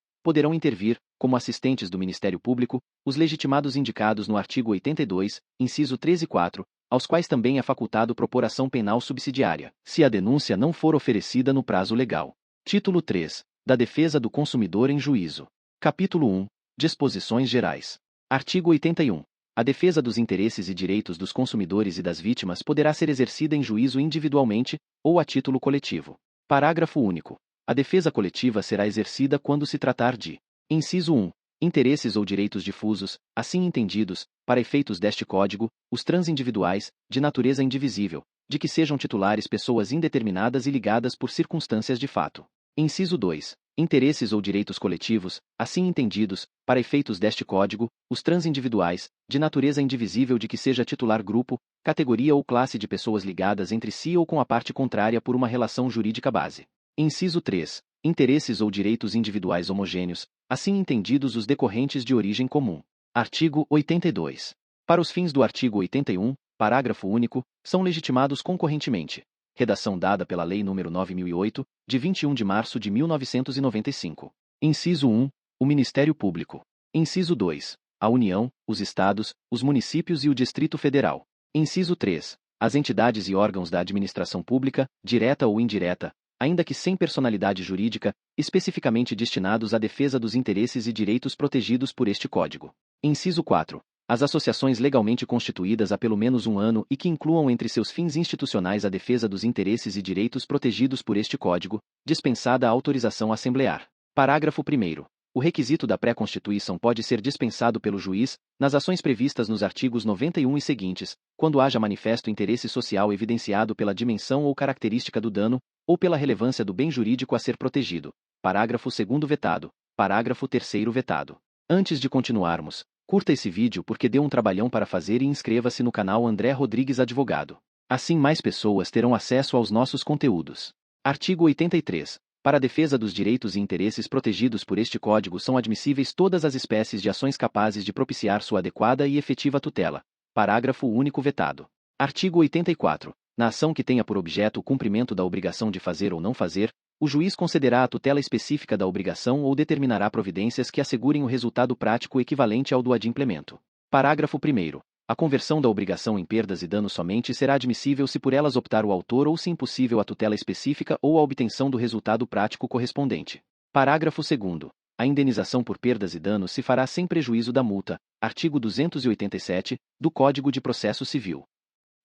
poderão intervir, como assistentes do Ministério Público, os legitimados indicados no artigo 82, inciso 13 e 4, aos quais também é facultado propor ação penal subsidiária, se a denúncia não for oferecida no prazo legal. Título 3. Da defesa do consumidor em juízo. Capítulo 1. Disposições gerais. Artigo 81. A defesa dos interesses e direitos dos consumidores e das vítimas poderá ser exercida em juízo individualmente, ou a título coletivo. Parágrafo único. A defesa coletiva será exercida quando se tratar de: inciso 1. Interesses ou direitos difusos, assim entendidos, para efeitos deste Código, os transindividuais, de natureza indivisível, de que sejam titulares pessoas indeterminadas e ligadas por circunstâncias de fato. Inciso 2. Interesses ou direitos coletivos, assim entendidos, para efeitos deste Código, os transindividuais, de natureza indivisível de que seja titular grupo, categoria ou classe de pessoas ligadas entre si ou com a parte contrária por uma relação jurídica base. Inciso 3. Interesses ou direitos individuais homogêneos, assim entendidos os decorrentes de origem comum. Artigo 82. Para os fins do artigo 81, parágrafo único, são legitimados concorrentemente: redação dada pela Lei nº 9008, de 21 de março de 1995. Inciso 1. O Ministério Público. Inciso 2. A União, os Estados, os municípios e o Distrito Federal. Inciso 3. As entidades e órgãos da administração pública, direta ou indireta, ainda que sem personalidade jurídica, especificamente destinados à defesa dos interesses e direitos protegidos por este Código. Inciso 4. As associações legalmente constituídas há pelo menos um ano e que incluam entre seus fins institucionais a defesa dos interesses e direitos protegidos por este Código, dispensada a autorização assemblear. Parágrafo 1º. O requisito da pré-constituição pode ser dispensado pelo juiz, nas ações previstas nos artigos 91 e seguintes, quando haja manifesto interesse social evidenciado pela dimensão ou característica do dano, ou pela relevância do bem jurídico a ser protegido. Parágrafo 2º vetado. Parágrafo 3º vetado. Antes de continuarmos, curta esse vídeo porque deu um trabalhão para fazer e inscreva-se no canal André Rodrigues Advogado. Assim mais pessoas terão acesso aos nossos conteúdos. Artigo 83. Para a defesa dos direitos e interesses protegidos por este Código são admissíveis todas as espécies de ações capazes de propiciar sua adequada e efetiva tutela. Parágrafo único vetado. Artigo 84. Na ação que tenha por objeto o cumprimento da obrigação de fazer ou não fazer, o juiz concederá a tutela específica da obrigação ou determinará providências que assegurem o resultado prático equivalente ao do adimplemento. Parágrafo 1º. A conversão da obrigação em perdas e danos somente será admissível se por elas optar o autor ou se impossível a tutela específica ou a obtenção do resultado prático correspondente. Parágrafo 2º. A indenização por perdas e danos se fará sem prejuízo da multa. Artigo 287, do Código de Processo Civil.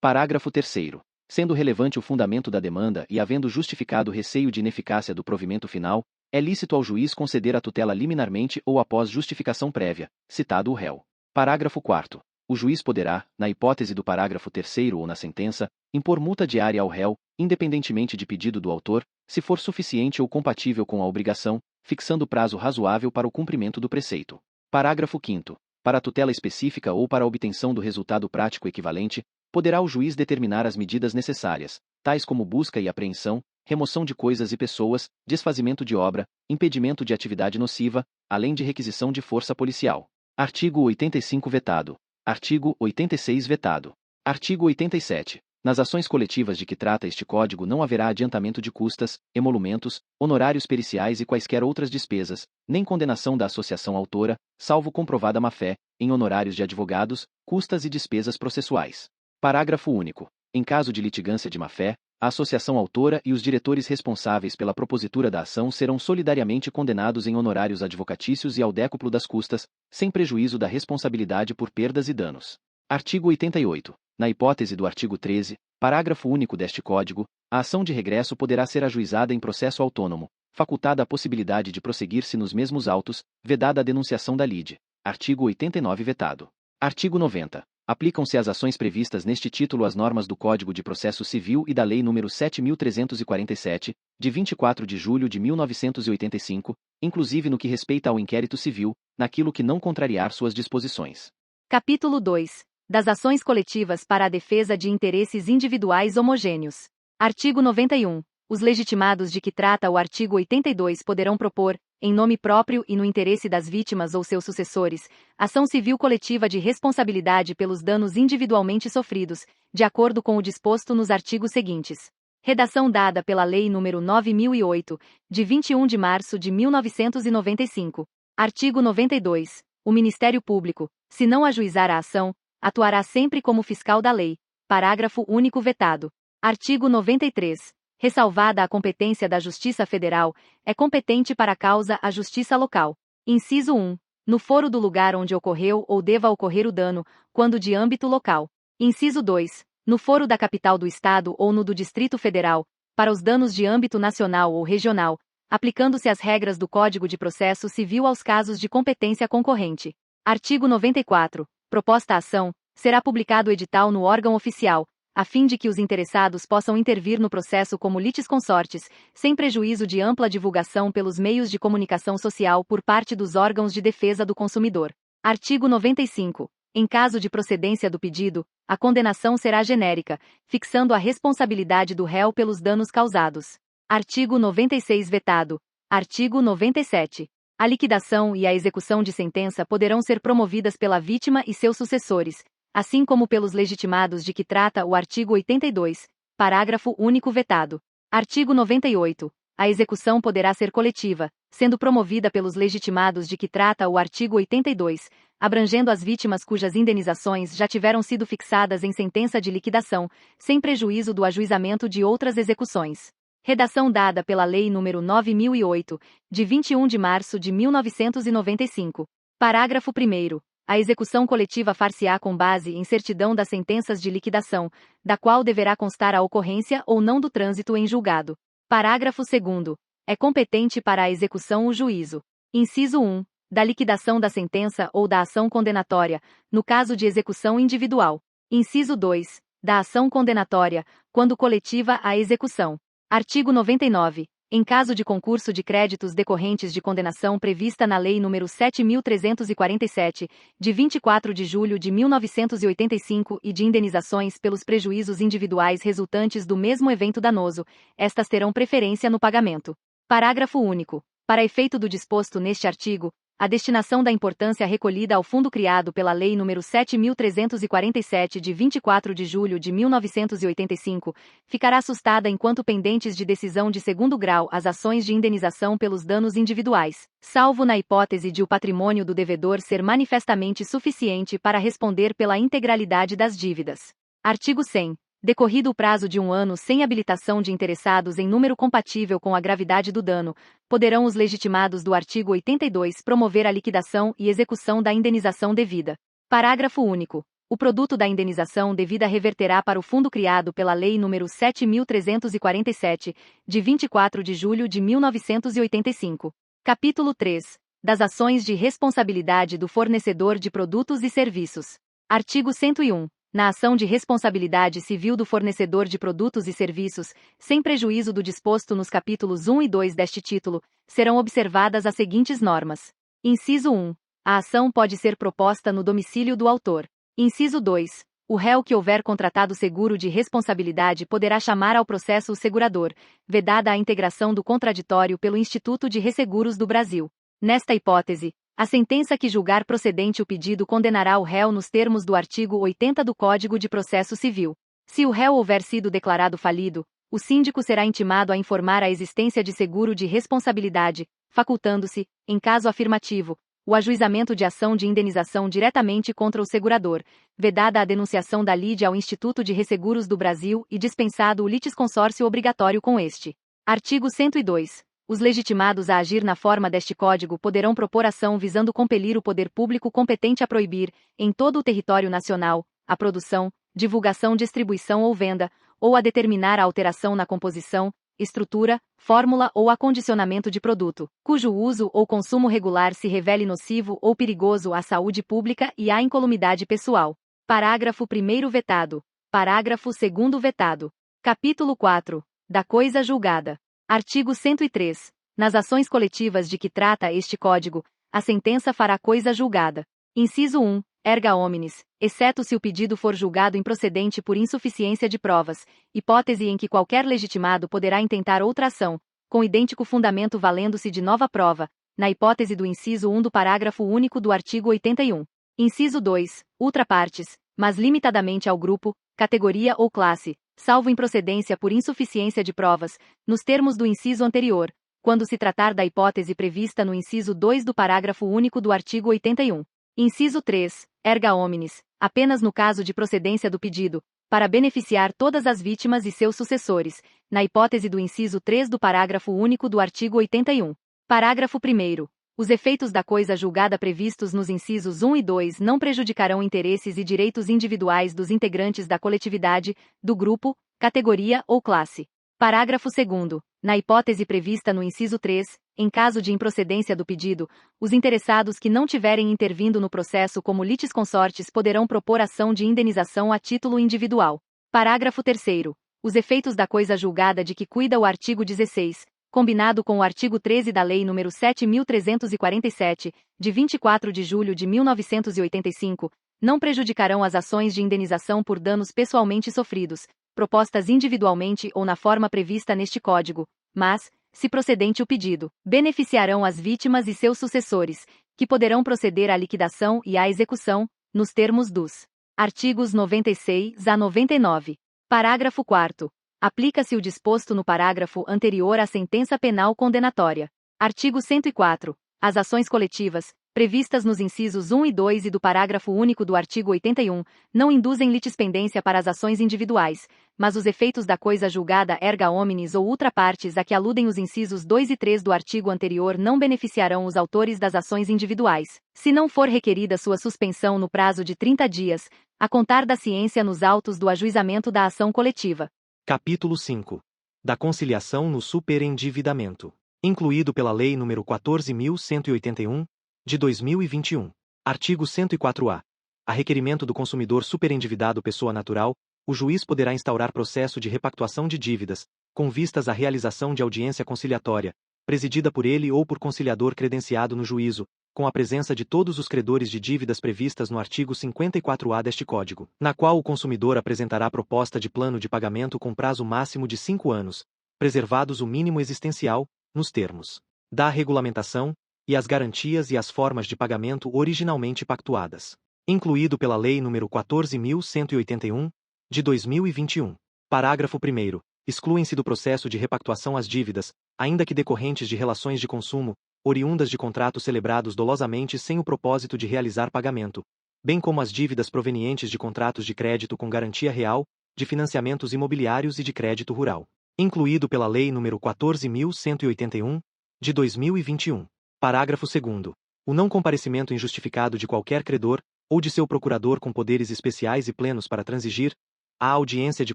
Parágrafo 3º. Sendo relevante o fundamento da demanda e havendo justificado receio de ineficácia do provimento final, é lícito ao juiz conceder a tutela liminarmente ou após justificação prévia, citado o réu. Parágrafo 4º. O juiz poderá, na hipótese do parágrafo 3º ou na sentença, impor multa diária ao réu, independentemente de pedido do autor, se for suficiente ou compatível com a obrigação, fixando prazo razoável para o cumprimento do preceito. Parágrafo 5º. Para a tutela específica ou para a obtenção do resultado prático equivalente, poderá o juiz determinar as medidas necessárias, tais como busca e apreensão, remoção de coisas e pessoas, desfazimento de obra, impedimento de atividade nociva, além de requisição de força policial. Artigo 85 vetado. Artigo 86 vetado. Artigo 87. Nas ações coletivas de que trata este Código não haverá adiantamento de custas, emolumentos, honorários periciais e quaisquer outras despesas, nem condenação da associação autora, salvo comprovada má-fé, em honorários de advogados, custas e despesas processuais. Parágrafo único. Em caso de litigância de má-fé, a associação autora e os diretores responsáveis pela propositura da ação serão solidariamente condenados em honorários advocatícios e ao décuplo das custas, sem prejuízo da responsabilidade por perdas e danos. Artigo 88. Na hipótese do artigo 13, parágrafo único deste Código, a ação de regresso poderá ser ajuizada em processo autônomo, facultada a possibilidade de prosseguir-se nos mesmos autos, vedada a denunciação da lide. Artigo 89 vetado. Artigo 90. Aplicam-se às ações previstas neste título as normas do Código de Processo Civil e da Lei nº 7.347, de 24 de julho de 1985, inclusive no que respeita ao inquérito civil, naquilo que não contrariar suas disposições. Capítulo 2. Das ações coletivas para a defesa de interesses individuais homogêneos. Artigo 91. Os legitimados de que trata o artigo 82 poderão propor, em nome próprio e no interesse das vítimas ou seus sucessores, ação civil coletiva de responsabilidade pelos danos individualmente sofridos, de acordo com o disposto nos artigos seguintes. Redação dada pela Lei nº 9008, de 21 de março de 1995. Artigo 92. O Ministério Público, se não ajuizar a ação, atuará sempre como fiscal da lei. Parágrafo único vetado. Artigo 93. Ressalvada a competência da Justiça Federal, é competente para a causa a Justiça Local. Inciso 1. No foro do lugar onde ocorreu ou deva ocorrer o dano, quando de âmbito local. Inciso 2. No foro da capital do Estado ou no do Distrito Federal, para os danos de âmbito nacional ou regional, aplicando-se as regras do Código de Processo Civil aos casos de competência concorrente. Artigo 94. Proposta a ação, será publicado edital no órgão oficial, a fim de que os interessados possam intervir no processo como litisconsortes, sem prejuízo de ampla divulgação pelos meios de comunicação social por parte dos órgãos de defesa do consumidor. Artigo 95. Em caso de procedência do pedido, a condenação será genérica, fixando a responsabilidade do réu pelos danos causados. Artigo 96 vetado. Artigo 97. A liquidação e a execução de sentença poderão ser promovidas pela vítima e seus sucessores, assim como pelos legitimados de que trata o artigo 82, parágrafo único vetado. Artigo 98. A execução poderá ser coletiva, sendo promovida pelos legitimados de que trata o artigo 82, abrangendo as vítimas cujas indenizações já tiveram sido fixadas em sentença de liquidação, sem prejuízo do ajuizamento de outras execuções. Redação dada pela Lei nº 9008, de 21 de março de 1995. Parágrafo 1º. A execução coletiva far-se-á com base em certidão das sentenças de liquidação, da qual deverá constar a ocorrência ou não do trânsito em julgado. Parágrafo 2º. É competente para a execução o juízo. Inciso 1. Da liquidação da sentença ou da ação condenatória, no caso de execução individual. Inciso 2. Da ação condenatória, quando coletiva a execução. Artigo 99. Em caso de concurso de créditos decorrentes de condenação prevista na Lei nº 7.347, de 24 de julho de 1985 e de indenizações pelos prejuízos individuais resultantes do mesmo evento danoso, estas terão preferência no pagamento. Parágrafo único. Para efeito do disposto neste artigo, a destinação da importância recolhida ao fundo criado pela Lei nº 7.347 de 24 de julho de 1985, ficará sustada enquanto pendentes de decisão de segundo grau as ações de indenização pelos danos individuais, salvo na hipótese de o patrimônio do devedor ser manifestamente suficiente para responder pela integralidade das dívidas. Artigo 100. Decorrido o prazo de 1 ano sem habilitação de interessados em número compatível com a gravidade do dano, poderão os legitimados do artigo 82 promover a liquidação e execução da indenização devida. Parágrafo único. O produto da indenização devida reverterá para o fundo criado pela Lei nº 7.347, de 24 de julho de 1985. Capítulo 3. Das ações de responsabilidade do fornecedor de produtos e serviços. Artigo 101. Na ação de responsabilidade civil do fornecedor de produtos e serviços, sem prejuízo do disposto nos capítulos 1 e 2 deste título, serão observadas as seguintes normas. Inciso 1. A ação pode ser proposta no domicílio do autor. Inciso 2. O réu que houver contratado seguro de responsabilidade poderá chamar ao processo o segurador, vedada a integração do contraditório pelo Instituto de Resseguros do Brasil. Nesta hipótese, a sentença que julgar procedente o pedido condenará o réu nos termos do artigo 80 do Código de Processo Civil. Se o réu houver sido declarado falido, o síndico será intimado a informar a existência de seguro de responsabilidade, facultando-se, em caso afirmativo, o ajuizamento de ação de indenização diretamente contra o segurador, vedada a denunciação da lide ao Instituto de Resseguros do Brasil e dispensado o litisconsórcio obrigatório com este. Artigo 102. Os legitimados a agir na forma deste Código poderão propor ação visando compelir o poder público competente a proibir, em todo o território nacional, a produção, divulgação, distribuição ou venda, ou a determinar a alteração na composição, estrutura, fórmula ou acondicionamento de produto, cujo uso ou consumo regular se revele nocivo ou perigoso à saúde pública e à incolumidade pessoal. Parágrafo 1º vetado. Parágrafo 2º vetado. Capítulo 4. Da coisa julgada. Artigo 103. Nas ações coletivas de que trata este Código, a sentença fará coisa julgada. Inciso 1. Erga omnes, exceto se o pedido for julgado improcedente por insuficiência de provas, hipótese em que qualquer legitimado poderá intentar outra ação, com idêntico fundamento valendo-se de nova prova, na hipótese do inciso 1 do parágrafo único do artigo 81. Inciso 2. Ultra partes, mas limitadamente ao grupo, categoria ou classe, salvo improcedência por insuficiência de provas, nos termos do inciso anterior, quando se tratar da hipótese prevista no inciso 2 do parágrafo único do artigo 81. Inciso 3. Erga omnes, apenas no caso de procedência do pedido, para beneficiar todas as vítimas e seus sucessores, na hipótese do inciso 3 do parágrafo único do artigo 81. Parágrafo 1º. Os efeitos da coisa julgada previstos nos incisos 1 e 2 não prejudicarão interesses e direitos individuais dos integrantes da coletividade, do grupo, categoria ou classe. Parágrafo 2º. Na hipótese prevista no inciso 3, em caso de improcedência do pedido, os interessados que não tiverem intervindo no processo como litisconsortes poderão propor ação de indenização a título individual. Parágrafo 3º. Os efeitos da coisa julgada de que cuida o artigo 16, combinado com o artigo 13 da Lei nº 7.347, de 24 de julho de 1985, não prejudicarão as ações de indenização por danos pessoalmente sofridos, propostas individualmente ou na forma prevista neste Código, mas, se procedente o pedido, beneficiarão as vítimas e seus sucessores, que poderão proceder à liquidação e à execução, nos termos dos artigos 96 a 99. Parágrafo 4º. Aplica-se o disposto no parágrafo anterior à sentença penal condenatória. Artigo 104. As ações coletivas, previstas nos incisos 1 e 2 e do parágrafo único do artigo 81, não induzem litispendência para as ações individuais, mas os efeitos da coisa julgada erga omnes ou ultra partes a que aludem os incisos 2 e 3 do artigo anterior não beneficiarão os autores das ações individuais, se não for requerida sua suspensão no prazo de 30 dias, a contar da ciência nos autos do ajuizamento da ação coletiva. Capítulo 5. Da conciliação no superendividamento. Incluído pela Lei nº 14.181, de 2021. Artigo 104-A. A requerimento do consumidor superendividado pessoa natural, o juiz poderá instaurar processo de repactuação de dívidas, com vistas à realização de audiência conciliatória, presidida por ele ou por conciliador credenciado no juízo, com a presença de todos os credores de dívidas previstas no artigo 54-A deste Código, na qual o consumidor apresentará proposta de plano de pagamento com prazo máximo de 5 anos, preservados o mínimo existencial, nos termos da regulamentação, e as garantias e as formas de pagamento originalmente pactuadas. Incluído pela Lei nº 14.181, de 2021. Parágrafo 1º. Excluem-se do processo de repactuação as dívidas, ainda que decorrentes de relações de consumo, oriundas de contratos celebrados dolosamente sem o propósito de realizar pagamento, bem como as dívidas provenientes de contratos de crédito com garantia real, de financiamentos imobiliários e de crédito rural. Incluído pela Lei nº 14.181, de 2021. Parágrafo 2º. O não comparecimento injustificado de qualquer credor, ou de seu procurador com poderes especiais e plenos para transigir, a audiência de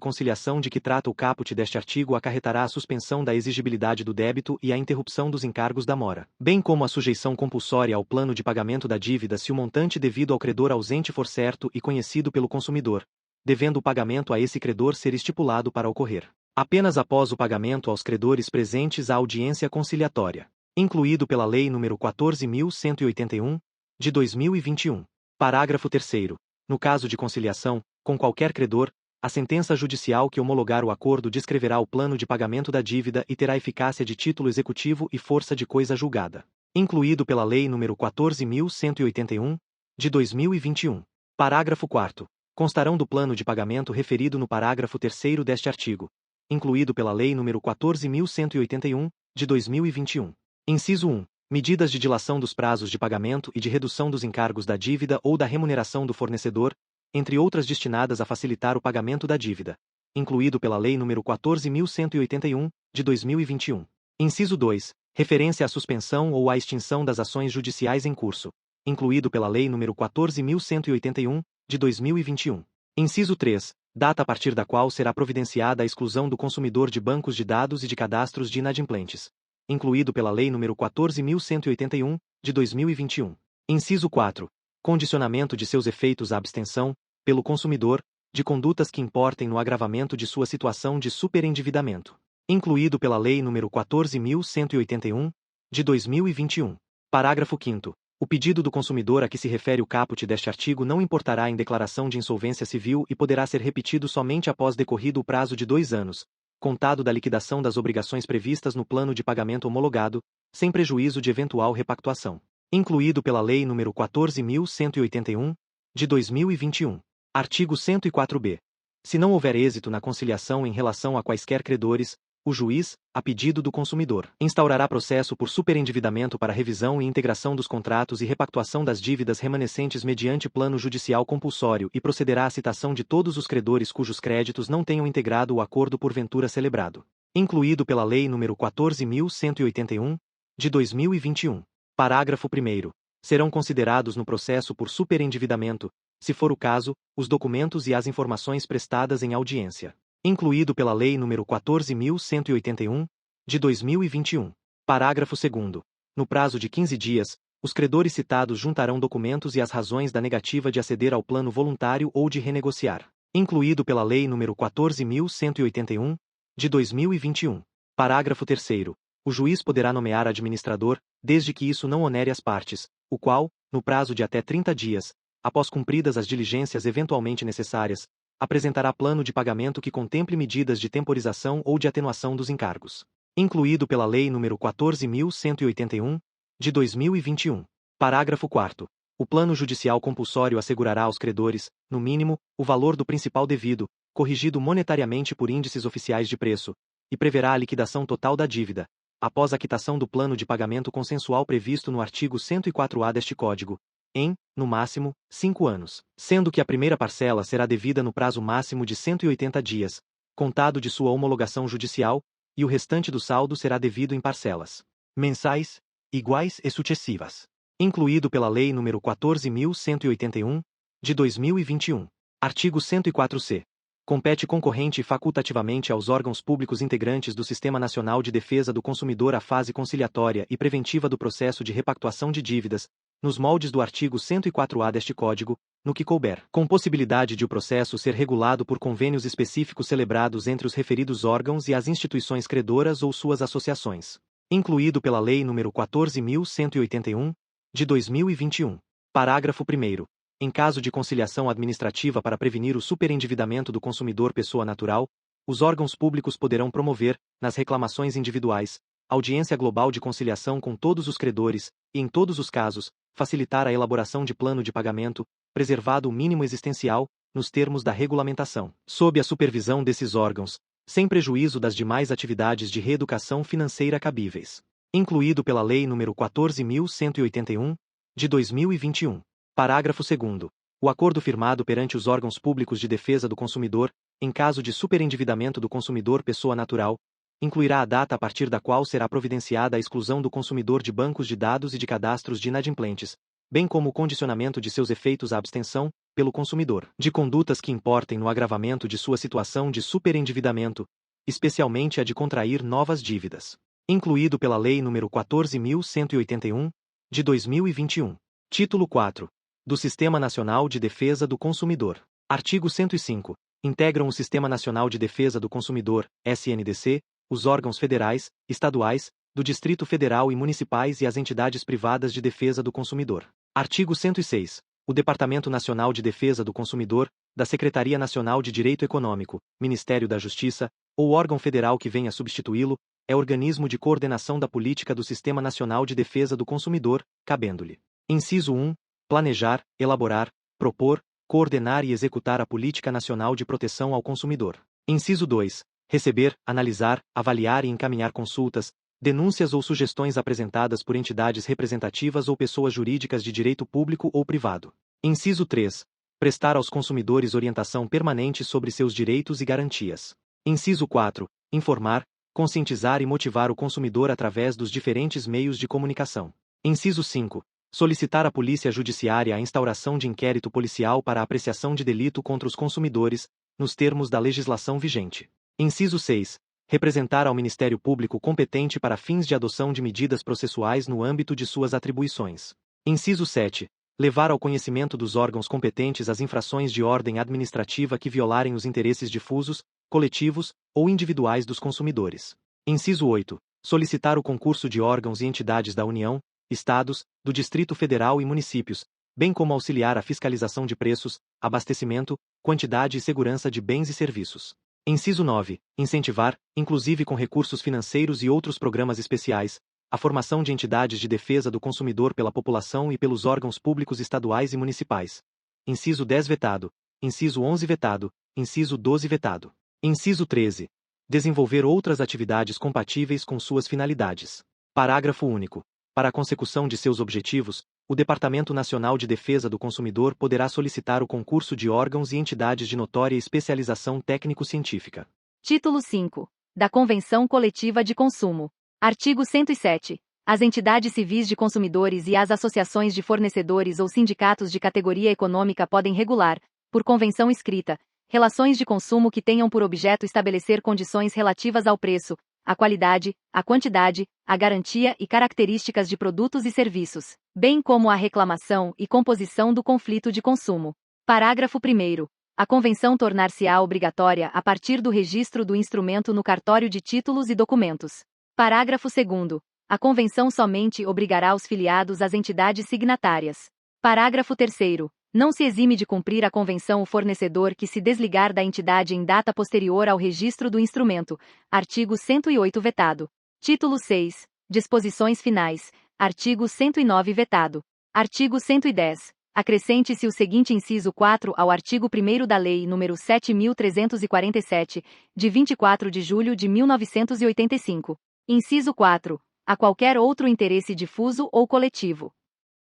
conciliação de que trata o caput deste artigo acarretará a suspensão da exigibilidade do débito e a interrupção dos encargos da mora, bem como a sujeição compulsória ao plano de pagamento da dívida se o montante devido ao credor ausente for certo e conhecido pelo consumidor, devendo o pagamento a esse credor ser estipulado para ocorrer apenas após o pagamento aos credores presentes à audiência conciliatória. Incluído pela Lei nº 14.181, de 2021. Parágrafo 3º. No caso de conciliação, com qualquer credor, a sentença judicial que homologar o acordo descreverá o plano de pagamento da dívida e terá eficácia de título executivo e força de coisa julgada. Incluído pela Lei nº 14.181, de 2021. Parágrafo 4º. Constarão do plano de pagamento referido no parágrafo 3º deste artigo. Incluído pela Lei nº 14.181, de 2021. Inciso 1. Medidas de dilação dos prazos de pagamento e de redução dos encargos da dívida ou da remuneração do fornecedor, entre outras destinadas a facilitar o pagamento da dívida. Incluído pela Lei nº 14.181, de 2021. Inciso 2. Referência à suspensão ou à extinção das ações judiciais em curso. Incluído pela Lei nº 14.181, de 2021. Inciso 3. Data a partir da qual será providenciada a exclusão do consumidor de bancos de dados e de cadastros de inadimplentes. Incluído pela Lei nº 14.181, de 2021. Inciso 4. Condicionamento de seus efeitos à abstenção, pelo consumidor, de condutas que importem no agravamento de sua situação de superendividamento. Incluído pela Lei nº 14.181, de 2021. Parágrafo 5º. O pedido do consumidor a que se refere o caput deste artigo não importará em declaração de insolvência civil e poderá ser repetido somente após decorrido o prazo de 2 anos, contado da liquidação das obrigações previstas no plano de pagamento homologado, sem prejuízo de eventual repactuação. Incluído pela Lei nº 14.181, de 2021. Artigo 104b. Se não houver êxito na conciliação em relação a quaisquer credores, o juiz, a pedido do consumidor, instaurará processo por superendividamento para revisão e integração dos contratos e repactuação das dívidas remanescentes mediante plano judicial compulsório e procederá à citação de todos os credores cujos créditos não tenham integrado o acordo porventura celebrado. Incluído pela Lei nº 14.181, de 2021. Parágrafo 1º. Serão considerados no processo por superendividamento, se for o caso, os documentos e as informações prestadas em audiência. Incluído pela Lei nº 14.181, de 2021. Parágrafo 2º. No prazo de 15 dias, os credores citados juntarão documentos e as razões da negativa de aceder ao plano voluntário ou de renegociar. Incluído pela Lei nº 14.181, de 2021. Parágrafo 3º. O juiz poderá nomear administrador, desde que isso não onere as partes, o qual, no prazo de até 30 dias, após cumpridas as diligências eventualmente necessárias, apresentará plano de pagamento que contemple medidas de temporização ou de atenuação dos encargos. Incluído pela Lei nº 14.181, de 2021. Parágrafo 4º. O plano judicial compulsório assegurará aos credores, no mínimo, o valor do principal devido, corrigido monetariamente por índices oficiais de preço, e preverá a liquidação total da dívida, após a quitação do plano de pagamento consensual previsto no artigo 104-A deste Código, em, no máximo, 5 anos, sendo que a primeira parcela será devida no prazo máximo de 180 dias, contado de sua homologação judicial, e o restante do saldo será devido em parcelas mensais, iguais e sucessivas. Incluído pela Lei nº 14.181, de 2021. Artigo 104-C. Compete concorrente e facultativamente aos órgãos públicos integrantes do Sistema Nacional de Defesa do Consumidor a fase conciliatória e preventiva do processo de repactuação de dívidas, nos moldes do artigo 104-A deste Código, no que couber, com possibilidade de o processo ser regulado por convênios específicos celebrados entre os referidos órgãos e as instituições credoras ou suas associações. Incluído pela Lei nº 14.181, de 2021. Parágrafo 1º. Em caso de conciliação administrativa para prevenir o superendividamento do consumidor pessoa natural, os órgãos públicos poderão promover, nas reclamações individuais, audiência global de conciliação com todos os credores, e em todos os casos, facilitar a elaboração de plano de pagamento, preservado o mínimo existencial, nos termos da regulamentação, sob a supervisão desses órgãos, sem prejuízo das demais atividades de reeducação financeira cabíveis. Incluído pela Lei nº 14.181, de 2021. Parágrafo 2º. O acordo firmado perante os órgãos públicos de defesa do consumidor, em caso de superendividamento do consumidor pessoa natural, incluirá a data a partir da qual será providenciada a exclusão do consumidor de bancos de dados e de cadastros de inadimplentes, bem como o condicionamento de seus efeitos à abstenção, pelo consumidor, de condutas que importem no agravamento de sua situação de superendividamento, especialmente a de contrair novas dívidas. Incluído pela Lei nº 14.181, de 2021. Título 4. Do Sistema Nacional de Defesa do Consumidor. Artigo 105. Integram o Sistema Nacional de Defesa do Consumidor, SNDC, os órgãos federais, estaduais, do Distrito Federal e municipais e as entidades privadas de defesa do consumidor. Artigo 106. O Departamento Nacional de Defesa do Consumidor, da Secretaria Nacional de Direito Econômico, Ministério da Justiça, ou órgão federal que venha substituí-lo, é organismo de coordenação da política do Sistema Nacional de Defesa do Consumidor, cabendo-lhe. Inciso 1. Planejar, elaborar, propor, coordenar e executar a Política Nacional de Proteção ao Consumidor. Inciso 2. Receber, analisar, avaliar e encaminhar consultas, denúncias ou sugestões apresentadas por entidades representativas ou pessoas jurídicas de direito público ou privado. Inciso 3. Prestar aos consumidores orientação permanente sobre seus direitos e garantias. Inciso 4. Informar, conscientizar e motivar o consumidor através dos diferentes meios de comunicação. Inciso 5. Solicitar à Polícia Judiciária a instauração de inquérito policial para a apreciação de delito contra os consumidores, nos termos da legislação vigente. Inciso 6. Representar ao Ministério Público competente para fins de adoção de medidas processuais no âmbito de suas atribuições. Inciso 7. Levar ao conhecimento dos órgãos competentes as infrações de ordem administrativa que violarem os interesses difusos, coletivos ou individuais dos consumidores. Inciso 8. Solicitar o concurso de órgãos e entidades da União, Estados, do Distrito Federal e municípios, bem como auxiliar a fiscalização de preços, abastecimento, quantidade e segurança de bens e serviços. Inciso 9. Incentivar, inclusive com recursos financeiros e outros programas especiais, a formação de entidades de defesa do consumidor pela população e pelos órgãos públicos estaduais e municipais. Inciso 10 vetado. Inciso 11 vetado. Inciso 12 vetado. Inciso 13. Desenvolver outras atividades compatíveis com suas finalidades. Parágrafo único. Para a consecução de seus objetivos, o Departamento Nacional de Defesa do Consumidor poderá solicitar o concurso de órgãos e entidades de notória especialização técnico-científica. Título 5. Da Convenção Coletiva de Consumo. Artigo 107. As entidades civis de consumidores e as associações de fornecedores ou sindicatos de categoria econômica podem regular, por convenção escrita, relações de consumo que tenham por objeto estabelecer condições relativas ao preço, à qualidade, à quantidade, à garantia e características de produtos e serviços, bem como à reclamação e composição do conflito de consumo. Parágrafo 1º. A convenção tornar-se-á obrigatória a partir do registro do instrumento no cartório de títulos e documentos. Parágrafo 2º. A convenção somente obrigará os filiados às entidades signatárias. Parágrafo 3º. Não se exime de cumprir a convenção o fornecedor que se desligar da entidade em data posterior ao registro do instrumento. Artigo 108 vetado. Título 6. Disposições finais. Artigo 109 vetado. Artigo 110. Acrescente-se o seguinte inciso 4 ao artigo 1º da Lei nº 7.347, de 24 de julho de 1985. Inciso 4. A qualquer outro interesse difuso ou coletivo.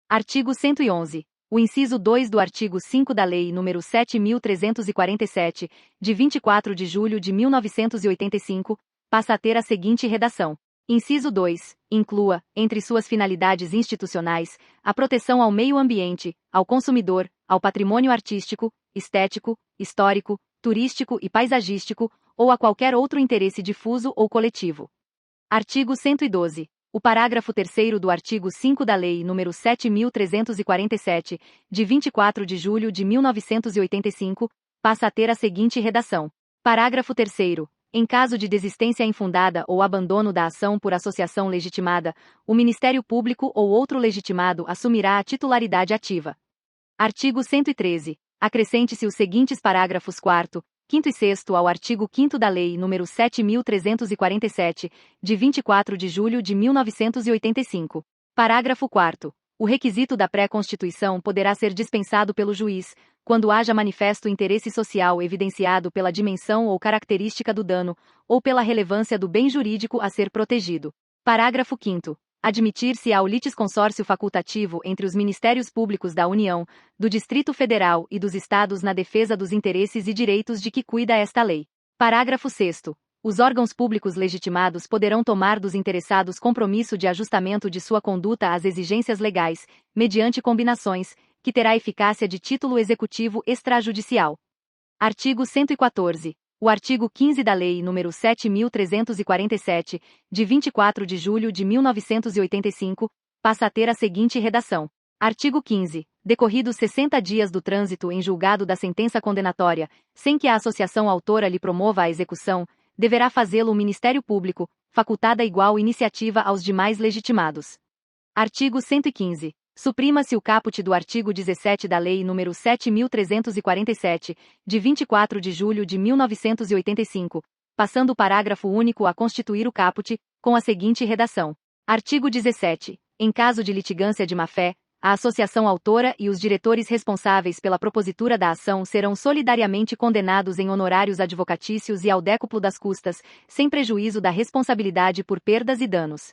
Artigo 111. O inciso 2 do artigo 5 da Lei nº 7.347, de 24 de julho de 1985, passa a ter a seguinte redação. Inciso 2. Inclua, entre suas finalidades institucionais, a proteção ao meio ambiente, ao consumidor, ao patrimônio artístico, estético, histórico, turístico e paisagístico, ou a qualquer outro interesse difuso ou coletivo. Artigo 112. O parágrafo 3º do artigo 5 da Lei nº 7.347, de 24 de julho de 1985, passa a ter a seguinte redação. Parágrafo 3º. Em caso de desistência infundada ou abandono da ação por associação legitimada, o Ministério Público ou outro legitimado assumirá a titularidade ativa. Artigo 113. Acrescente-se os seguintes parágrafos 4º, 5º e 6º ao artigo 5º da Lei nº 7.347, de 24 de julho de 1985. Parágrafo 4º. O requisito da pré-constituição poderá ser dispensado pelo juiz, quando haja manifesto interesse social evidenciado pela dimensão ou característica do dano, ou pela relevância do bem jurídico a ser protegido. Parágrafo 5º. Admitir-se ao litisconsórcio facultativo entre os Ministérios Públicos da União, do Distrito Federal e dos Estados na defesa dos interesses e direitos de que cuida esta lei. Parágrafo 6º. Os órgãos públicos legitimados poderão tomar dos interessados compromisso de ajustamento de sua conduta às exigências legais, mediante combinações, que terá eficácia de título executivo extrajudicial. Artigo 114. O artigo 15 da Lei nº 7.347, de 24 de julho de 1985, passa a ter a seguinte redação. Artigo 15. Decorridos 60 dias do trânsito em julgado da sentença condenatória, sem que a associação autora lhe promova a execução, deverá fazê-lo o Ministério Público, facultada igual iniciativa aos demais legitimados. Artigo 115. Suprima-se o caput do artigo 17 da Lei nº 7.347, de 24 de julho de 1985, passando o parágrafo único a constituir o caput, com a seguinte redação. Artigo 17. Em caso de litigância de má-fé, a associação autora e os diretores responsáveis pela propositura da ação serão solidariamente condenados em honorários advocatícios e ao décuplo das custas, sem prejuízo da responsabilidade por perdas e danos.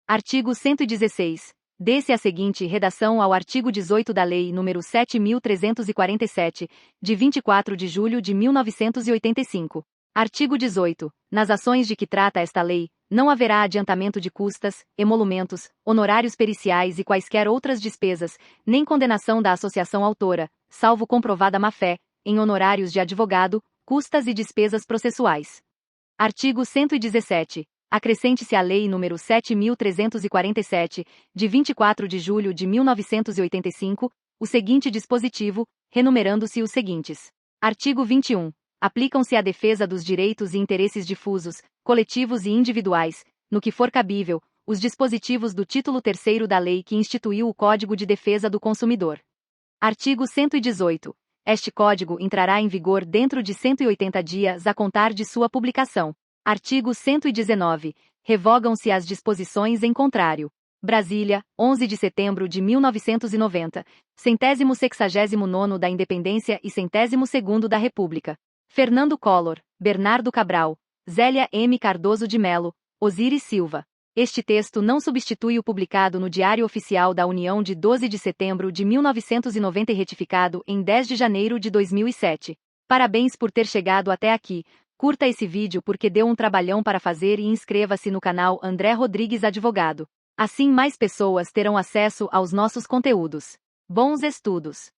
Artigo 116. Dê-se a seguinte redação ao artigo 18 da Lei nº 7.347, de 24 de julho de 1985. Artigo 18. Nas ações de que trata esta lei, não haverá adiantamento de custas, emolumentos, honorários periciais e quaisquer outras despesas, nem condenação da associação autora, salvo comprovada má-fé, em honorários de advogado, custas e despesas processuais. Artigo 117. Acrescente-se à Lei nº 7.347, de 24 de julho de 1985, o seguinte dispositivo, renumerando-se os seguintes. Artigo 21. Aplicam-se à defesa dos direitos e interesses difusos, coletivos e individuais, no que for cabível, os dispositivos do título 3º da lei que instituiu o Código de Defesa do Consumidor. Artigo 118. Este Código entrará em vigor dentro de 180 dias a contar de sua publicação. Artigo 119. Revogam-se as disposições em contrário. Brasília, 11 de setembro de 1990, 169º da Independência e 102º da República. Fernando Collor, Bernardo Cabral, Zélia M. Cardoso de Melo, Osiris Silva. Este texto não substitui o publicado no Diário Oficial da União de 12 de setembro de 1990 e retificado em 10 de janeiro de 2007. Parabéns por ter chegado até aqui. Curta esse vídeo porque deu um trabalhão para fazer e inscreva-se no canal André Rodrigues Advogado. Assim mais pessoas terão acesso aos nossos conteúdos. Bons estudos!